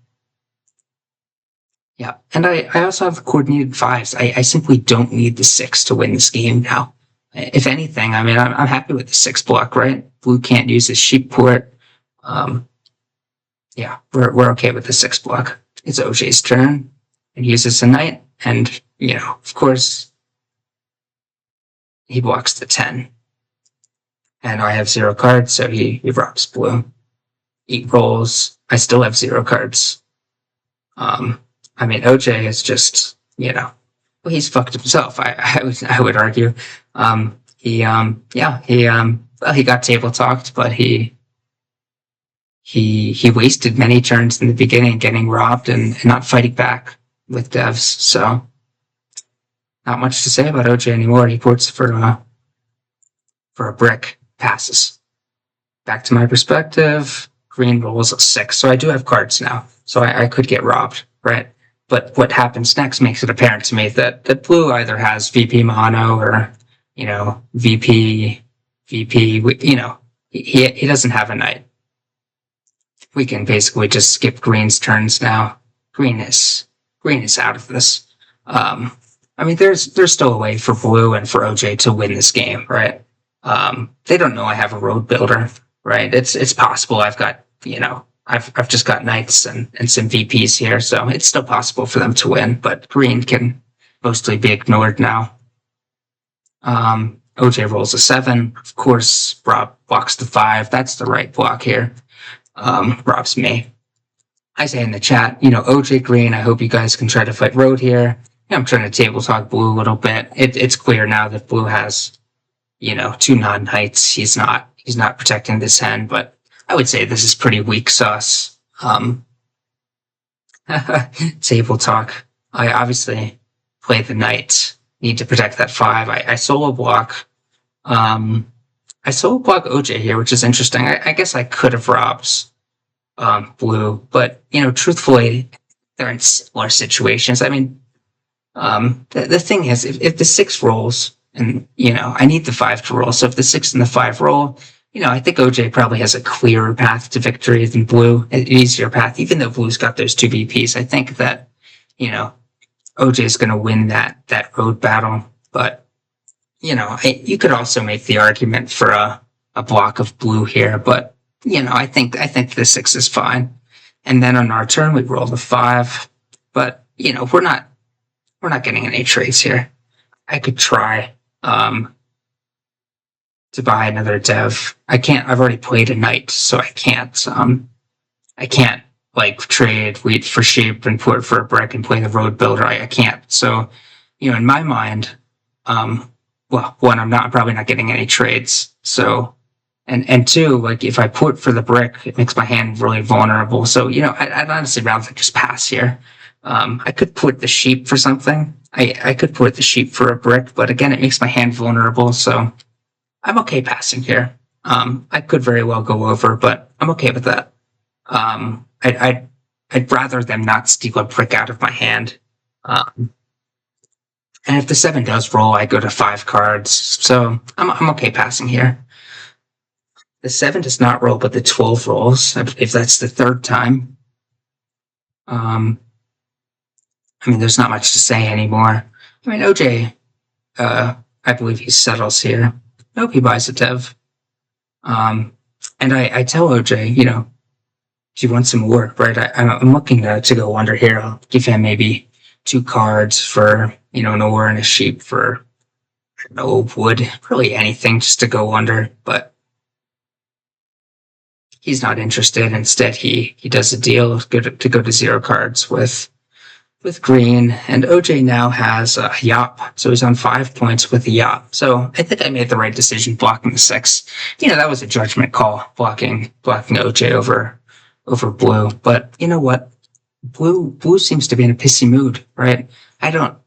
Yeah, and I also have coordinated 5s. I simply don't need the 6 to win this game now. If anything, I mean, I'm happy with the 6 block, right? Blue can't use his sheep port. Yeah, we're okay with the 6 block. It's OJ's turn, and he uses a knight, and of course, he blocks the 10. And I have 0 cards, so he robs blue. 8 rolls. I still have 0 cards. I mean, OJ is just, well, he's fucked himself. I would argue. He got table talked, but he wasted many turns in the beginning getting robbed and not fighting back with devs. So not much to say about OJ anymore. He ports for a brick, passes. Back to my perspective, green rolls a 6. So I do have cards now. So I could get robbed, right? But what happens next makes it apparent to me that blue either has VP mono or, VP, he doesn't have a knight. We can basically just skip green's turns now. Green is out of this. I mean, there's still a way for blue and for OJ to win this game, right? They don't know I have a road builder, right? It's possible I've got, I've just got knights and some VPs here, so it's still possible for them to win, but green can mostly be ignored now. OJ rolls a 7. Of course, Rob blocks the 5. That's the right block here. Rob's me. I say in the chat, OJ green, I hope you guys can try to fight road here. I'm trying to table talk blue a little bit. It's clear now that blue has, 2 non-knights. He's not protecting this hand, but I would say this is pretty weak sauce. Table talk. I obviously play the knight. Need to protect that 5. I solo block. I solo block OJ here, which is interesting. I guess I could have robbed blue, but truthfully, they're in similar situations. I mean, the thing is, if the 6 rolls, and I need the 5 to roll. So if the 6 and the 5 roll, I think OJ probably has a clearer path to victory than blue, an easier path. Even though blue's got those 2 VPs, I think that OJ is going to win that road battle. But you could also make the argument for a block of blue here. But I think the 6 is fine. And then on our turn, we roll the 5. But we're not getting any trades here. I could try to buy another dev. I can't. I've already played a knight, so I can't. I can't trade wheat for sheep and put it for a brick and play the road builder. I can't. So, in my mind, well, one, I'm probably not getting any trades. So, and two, if I put for the brick, it makes my hand really vulnerable. So, I'd honestly rather just pass here. I could put the sheep for something. I could put the sheep for a brick, but again, it makes my hand vulnerable. So I'm okay passing here. I could very well go over, but I'm okay with that. I'd rather them not steal a brick out of my hand. And if the 7 does roll, I go to 5 cards. So I'm okay passing here. The 7 does not roll, but the 12 rolls, if that's the 3rd time. I mean, there's not much to say anymore. I mean, OJ, I believe he settles here. Nope, he buys a dev. And I tell OJ, do you want some more, right? I'm looking to go under here. I'll give him maybe 2 cards for, an ore and a sheep for, wood, really anything just to go under. But he's not interested. Instead, he does a deal to go to 0 cards with with green, and OJ now has a yop, so he's on 5 points with the yop. So I think I made the right decision blocking the 6. That was a judgment call, blocking OJ over blue. But you know what? Blue seems to be in a pissy mood, right? I don't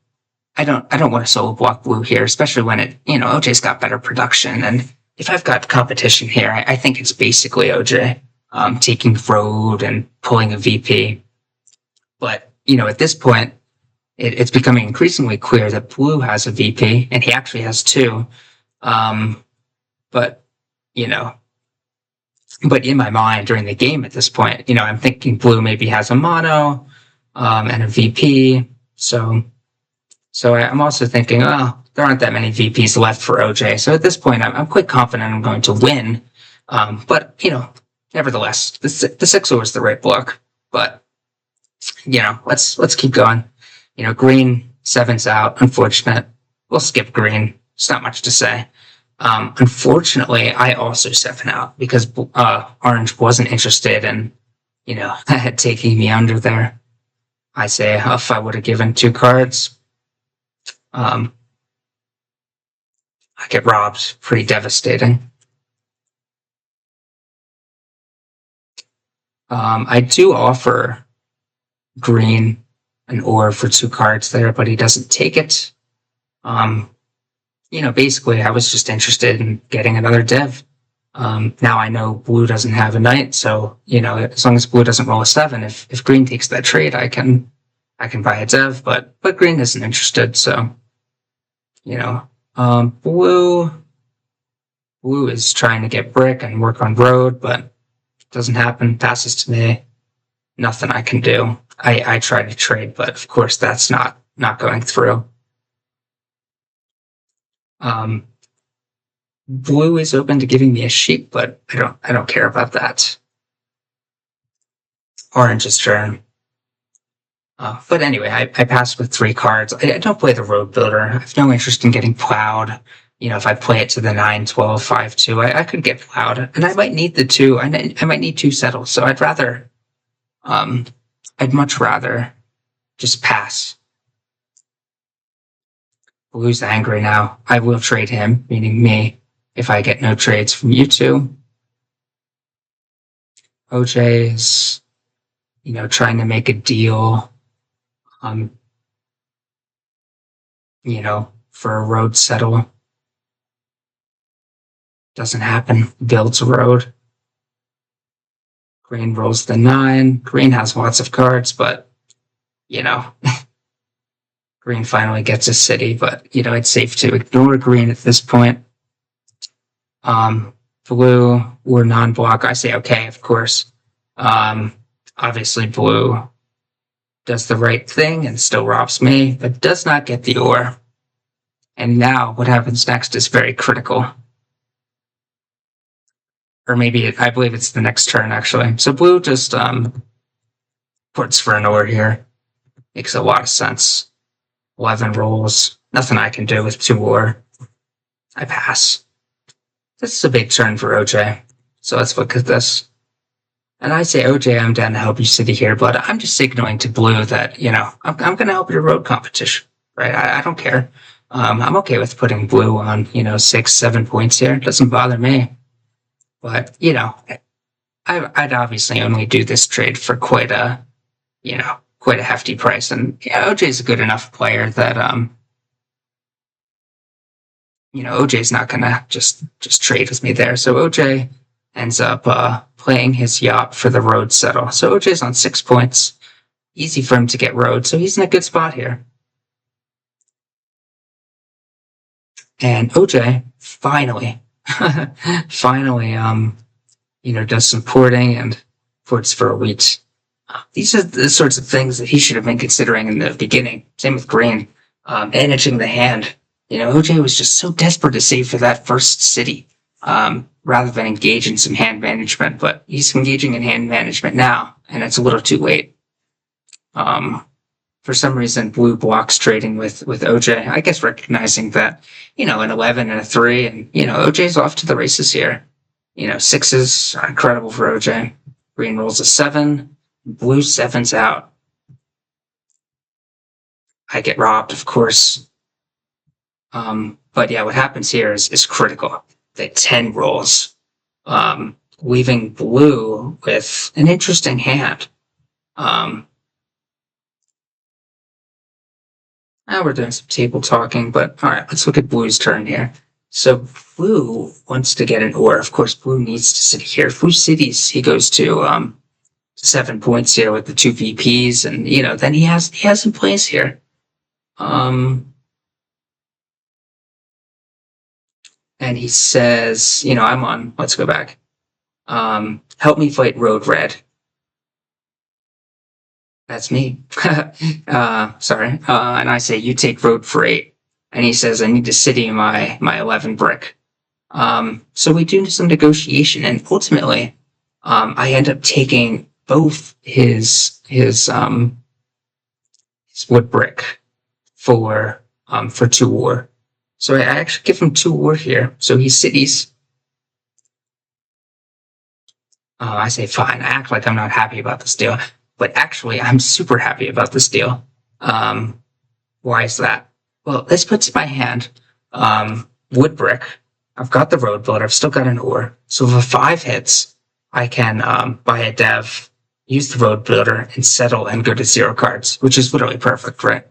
I don't want to solo block blue here, especially when OJ's got better production. And if I've got competition here, I think it's basically OJ taking road and pulling a VP. But, at this point, it's becoming increasingly clear that blue has a VP, and he actually has two. But, you know, but in my mind during the game at this point, I'm thinking blue maybe has a mono and a VP. So I'm also thinking, oh, there aren't that many VPs left for OJ. So at this point, I'm quite confident I'm going to win. But, nevertheless, the 6 was the right block. But, let's keep going. Green, 7's out. Unfortunate. We'll skip green. It's not much to say. Unfortunately, I also 7 out because orange wasn't interested in, taking me under there. I say if I would have given 2 cards, I get robbed. Pretty devastating. I do offer green an ore for 2 cards there, but he doesn't take it. Basically, I was just interested in getting another dev. Now I know blue doesn't have a knight, so as long as blue doesn't roll a 7, if green takes that trade, I can buy a dev, but green isn't interested, so blue is trying to get brick and work on road, but it doesn't happen. Passes to me. Nothing I can do. I try to trade, but of course that's not going through. Blue is open to giving me a sheep, but I don't care about that. Orange's turn. But anyway, I pass with 3 cards. I don't play the road builder. I have no interest in getting plowed. If I play it to the 9, 12, 5, 2, I could get plowed. And I might need the 2. I might need 2 settles. So I'd much rather just pass. Blue's angry now. I will trade him, meaning me, if I get no trades from you two. OJ is, trying to make a deal. For a road settle. Doesn't happen. Builds a road. Green rolls the 9. Green has lots of cards, but, green finally gets a city, but, it's safe to ignore green at this point. Blue or non-block, I say okay, of course. Obviously, blue does the right thing and still robs me, but does not get the ore. And now what happens next is very critical. Or maybe I believe it's the next turn, actually. So blue just puts for an ore here. Makes a lot of sense. 11 rolls. Nothing I can do with 2 ore. I pass. This is a big turn for OJ. So let's look at this. And I say, OJ, I'm down to help you city here, but I'm just signaling to blue that, I'm going to help your road competition, right? I don't care. I'm okay with putting blue on, 6, 7 points here. It doesn't bother me. But, I'd obviously only do this trade for quite a hefty price. And OJ's a good enough player that, OJ's not going to just trade with me there. So OJ ends up playing his yacht for the road settle. So OJ's on 6 points. Easy for him to get road. So he's in a good spot here. And OJ finally, does some porting and ports for a wheat. These are the sorts of things that he should have been considering in the beginning. Same with green. Managing the hand. OJ was just so desperate to save for that first city, rather than engage in some hand management. But he's engaging in hand management now, and it's a little too late. For some reason, blue blocks trading with OJ. I guess recognizing that, an 11 and a 3, and, OJ's off to the races here. 6s are incredible for OJ. Green rolls a 7. Blue 7's out. I get robbed, of course. But yeah, what happens here is critical. The 10 rolls, leaving blue with an interesting hand. Um, Now we're doing some table talking, but all right, let's look at blue's turn here. So blue wants to get an ore. Of course, blue needs to sit here. If blue cities, he goes to 7 points here with the two VPs, and then he has some plays here. And he says, I'm on. Let's go back. Help me fight Road Red. That's me. Sorry. And I say, you take Road for 8. And he says, I need to city my 11 brick. So we do some negotiation, and ultimately, I end up taking both his wood brick for 2 war. So I actually give him 2 war here. So he cities. I say fine. I act like I'm not happy about this deal, but actually I'm super happy about this deal. Why is that? Well, this puts in my hand wood brick. I've got the road builder. I've still got an ore. So if a 5 hits, I can buy a dev, use the road builder, and settle and go to 0 cards, which is literally perfect, right?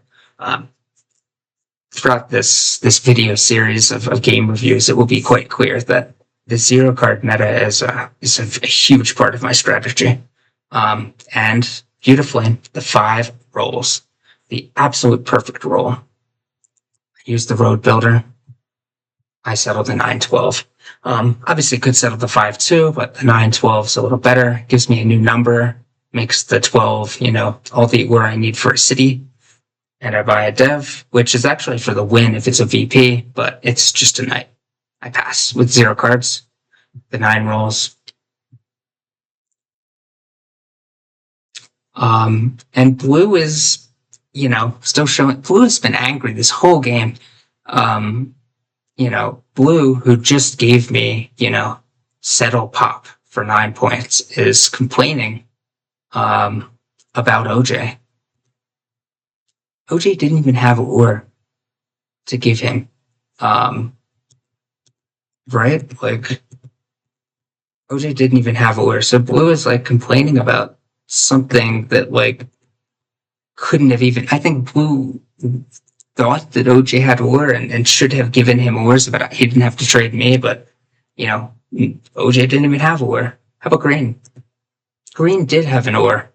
Throughout this video series of game reviews, it will be quite clear that the 0 card meta is a huge part of my strategy. And beautifully, the 5 rolls, the absolute perfect roll. I use the road builder. I settled the 9-12. Obviously could settle the 5-2, but the 9-12 is a little better. Gives me a new number, makes the 12, all the where I need for a city. And I buy a dev, which is actually for the win if it's a VP, but it's just a knight. I pass with 0 cards. The 9 rolls. And blue is, still showing. Blue has been angry this whole game. Blue, who just gave me, settle pop for 9 points, is complaining about OJ. OJ didn't even have ore to give him. Right? Like, OJ didn't even have ore. So blue is like complaining about something that couldn't have even. I think blue thought that OJ had ore and should have given him ores, but he didn't have to trade me. But OJ didn't even have ore. How about green? Green did have an ore,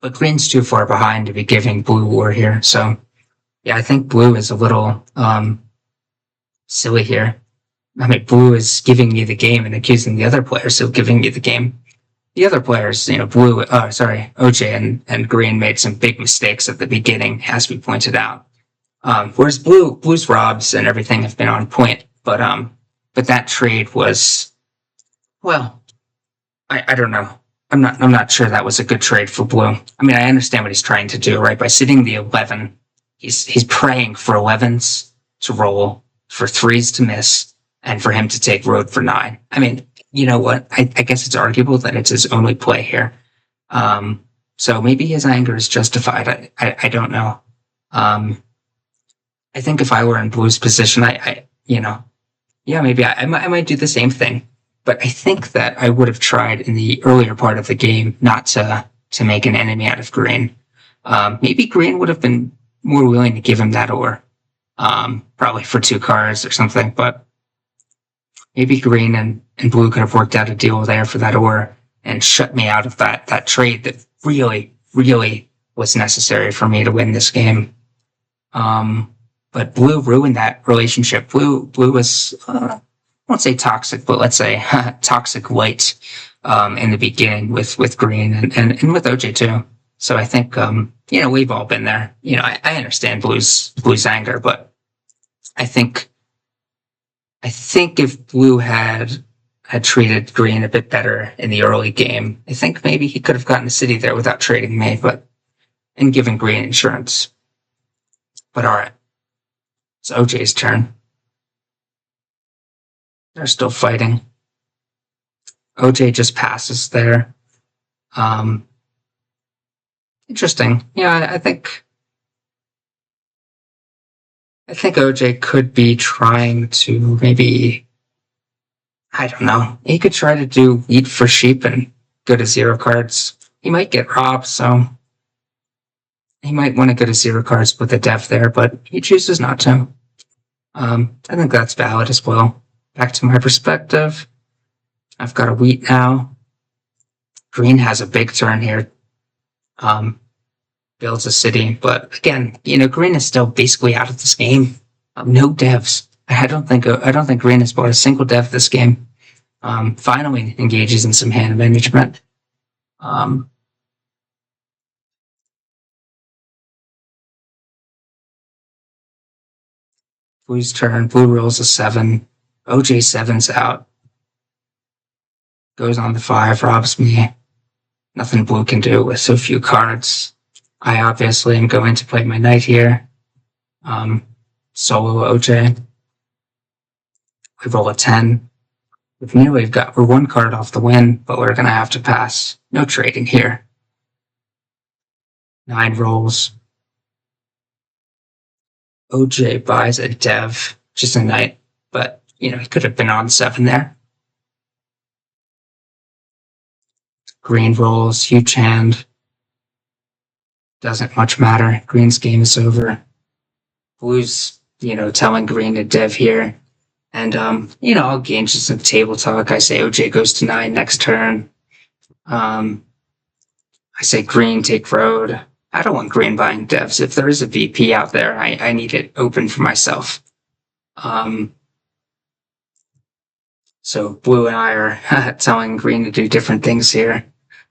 but green's too far behind to be giving blue ore here. So yeah, I think blue is a little silly here. I mean, blue is giving me the game and accusing the other players of giving me the game. The other players, OJ and green made some big mistakes at the beginning, as we pointed out. Whereas blue's robs and everything have been on point, but that trade was, well, I don't know. I'm not sure that was a good trade for blue. I mean, I understand what he's trying to do, right? By sitting the 11, he's praying for 11s to roll, for 3s to miss, and for him to take road for 9. I mean, you know what? I guess it's arguable that it's his only play here. So maybe his anger is justified. I don't know. I think if I were in blue's position, maybe I might do the same thing. But I think that I would have tried in the earlier part of the game not to make an enemy out of green. Maybe green would have been more willing to give him that ore, probably for 2 cards or something. But maybe green and blue could have worked out a deal there for that ore and shut me out of that trade that really, really was necessary for me to win this game. But blue ruined that relationship. Blue was, I won't say toxic, but let's say toxic light in the beginning with green and with OJ too. So I think, we've all been there. I understand blue's anger, but I think if blue had treated green a bit better in the early game, I think maybe he could have gotten a city there without trading me, and giving green insurance. But all right. It's OJ's turn. They're still fighting. OJ just passes there. Interesting. Yeah, I think I think OJ could be trying to maybe, I don't know, he could try to do eat for sheep and go to zero cards. He might get robbed, so he might want to go to zero cards with a dev there, but he chooses not to. I think that's valid as well. Back to my perspective. I've got a wheat now. Green has a big turn here. Builds a city, but again, Green is still basically out of this game. No devs. I don't think Green has bought a single dev this game. Finally engages in some hand management. Blue's turn. Blue rolls a 7. OJ7's out. Goes on the 5, robs me. Nothing Blue can do with so few cards. I obviously am going to play my knight here. Solo OJ. We roll a 10. We're one card off the win, but we're gonna have to pass. No trading here. 9 rolls. OJ buys a dev, just a knight, but he could have been on 7 there. Green rolls, huge hand. Doesn't much matter. Green's game is over. Blue's, telling Green to dev here. And, I'll gain just some table talk. I say OJ goes to 9 next turn. I say Green take road. I don't want Green buying devs. If there is a VP out there, I need it open for myself. So Blue and I are telling Green to do different things here.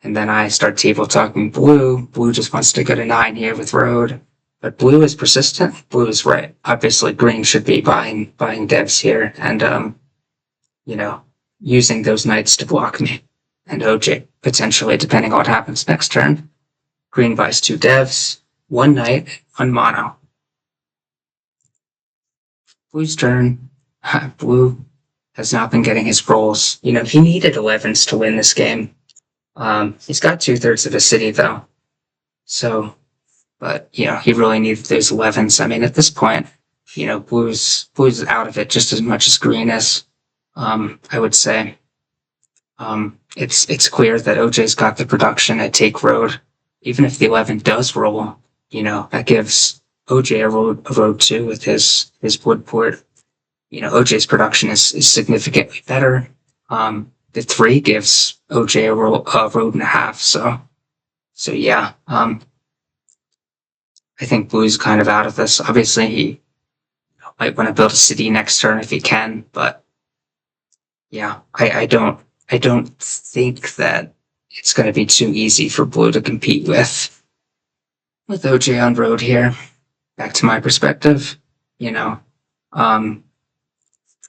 And then I start table talking Blue. Blue just wants to go to 9 here with road. But Blue is persistent. Blue is right. Obviously, Green should be buying devs here and, using those knights to block me. And OJ, potentially, depending on what happens next turn. Green buys 2 devs, 1 knight, 1 mono. Blue's turn. Blue has not been getting his rolls. He needed 11s to win this game. He's got 2/3 of a city, though. So, but, he really needed those 11s. I mean, at this point, Blue's out of it just as much as Green is, I would say. It's clear that OJ's got the production at Take Road. Even if the 11 does roll, that gives OJ a road too with his Woodport. OJ's production is significantly better. The 3 gives OJ a road and a half. So yeah. I think Blue's kind of out of this. Obviously, he might want to build a city next turn if he can, but yeah, I don't think that it's going to be too easy for Blue to compete with OJ on road here. Back to my perspective,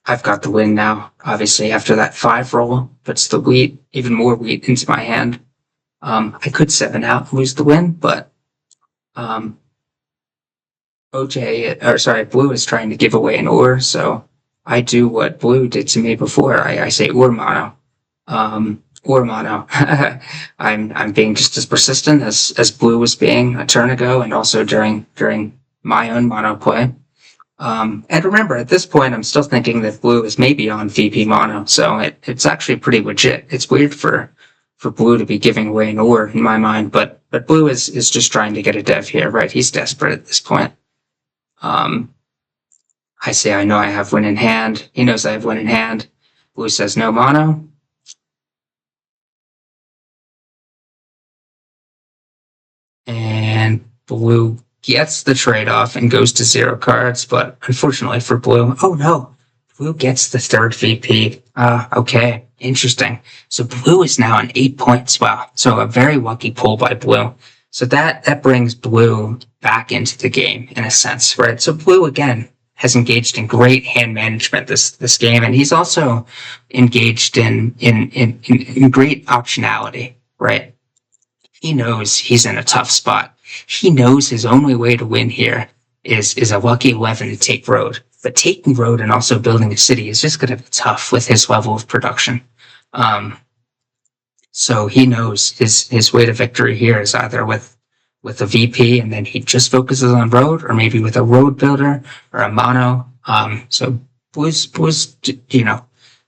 I've got the win now. Obviously, after that 5 roll, puts the wheat, even more wheat into my hand. I could 7 out and lose the win, but Blue is trying to give away an ore, so I do what Blue did to me before. I say ore mono. Ore mono. I'm being just as persistent as Blue was being a turn ago, and also during my own mono play. And remember, at this point, I'm still thinking that Blue is maybe on VP mono, so it's actually pretty legit. It's weird for Blue to be giving away an ore in my mind, but Blue is just trying to get a dev here, right? He's desperate at this point. I say I know I have win in hand. He knows I have win in hand. Blue says no mono. And Blue gets the trade-off and goes to 0 cards, but unfortunately for Blue, oh no, Blue gets the 3rd VP. Okay, interesting. So Blue is now on 8 points. Wow. So a very lucky pull by Blue. So that brings Blue back into the game in a sense, right? So Blue again has engaged in great hand management this game, and he's also engaged in great optionality, right? He knows he's in a tough spot. He knows his only way to win here is a lucky 11 to take road. But taking road and also building a city is just going to be tough with his level of production. So he knows his way to victory here is either with with a VP and then he just focuses on road, or maybe with a road builder or a mono. So Blue's,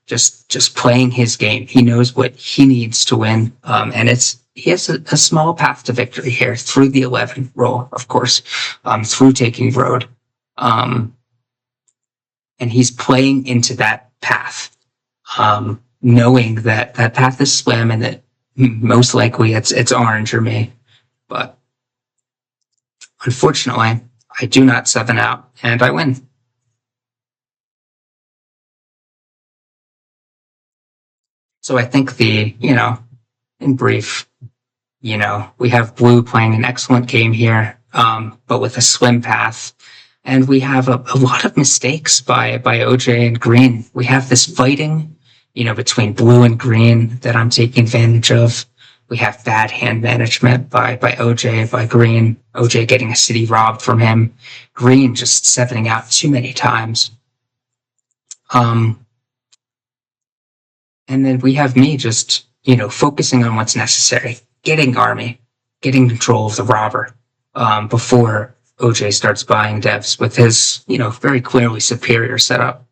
just playing his game. He knows what he needs to win. And he has a small path to victory here through the 11 roll, of course, through taking road. And he's playing into that path, knowing that that path is slim and that most likely it's orange or me. But unfortunately, I do not 7 out and I win. So I think in brief, we have Blue playing an excellent game here, but with a slim path. And we have a lot of mistakes by OJ and Green. We have this fighting, between Blue and Green that I'm taking advantage of. We have bad hand management by OJ, by Green. OJ getting a city robbed from him. Green just 7ing out too many times. And then we have me just, focusing on what's necessary. Getting army, getting control of the robber, before OJ starts buying devs with his, very clearly superior setup.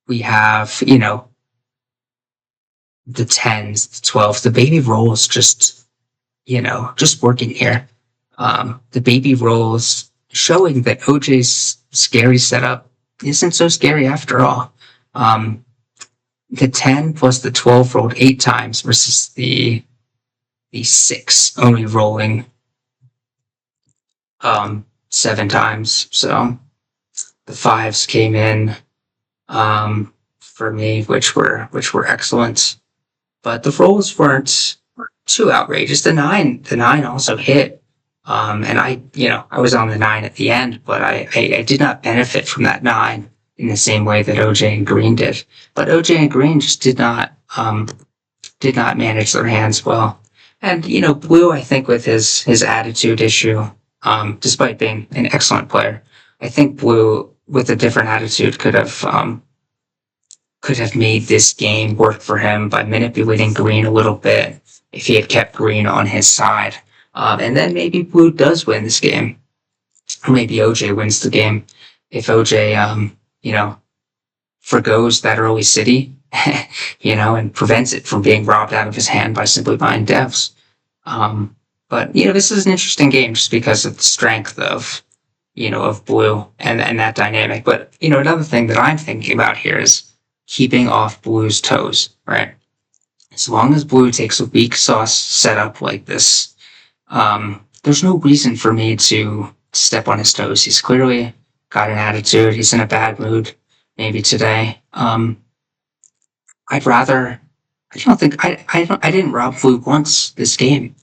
We have, the 10s, the 12s, the baby rolls just working here. The baby rolls showing that OJ's scary setup isn't so scary after all. The 10 plus the 12 rolled 8 times versus the 6 only rolling 7 times. So the 5s came in for me, which were excellent. But the rolls weren't too outrageous. The 9 also hit. And I was on the 9 at the end, but I did not benefit from that 9 in the same way that OJ and Green did. But OJ and Green just did not manage their hands well. And, Blue, I think with his attitude issue, despite being an excellent player, I think Blue with a different attitude could have made this game work for him by manipulating Green a little bit if he had kept Green on his side. And then maybe Blue does win this game. Or maybe OJ wins the game. If OJ, forgoes that early city, and prevents it from being robbed out of his hand by simply buying devs. But, this is an interesting game just because of the strength of Blue and that dynamic. But, another thing that I'm thinking about here is keeping off Blue's toes, right? As long as Blue takes a weak sauce setup like this, there's no reason for me to step on his toes. He's clearly got an attitude. He's in a bad mood, maybe today. I didn't rob Blue once this game.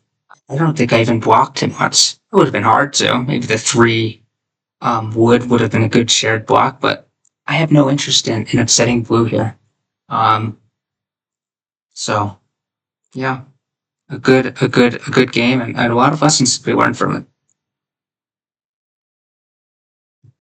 I don't think I even blocked him once. It would have been hard to. Maybe the 3 would have been a good shared block, but I have no interest in upsetting Blue here. So yeah, a good game and a lot of lessons to be learned from it.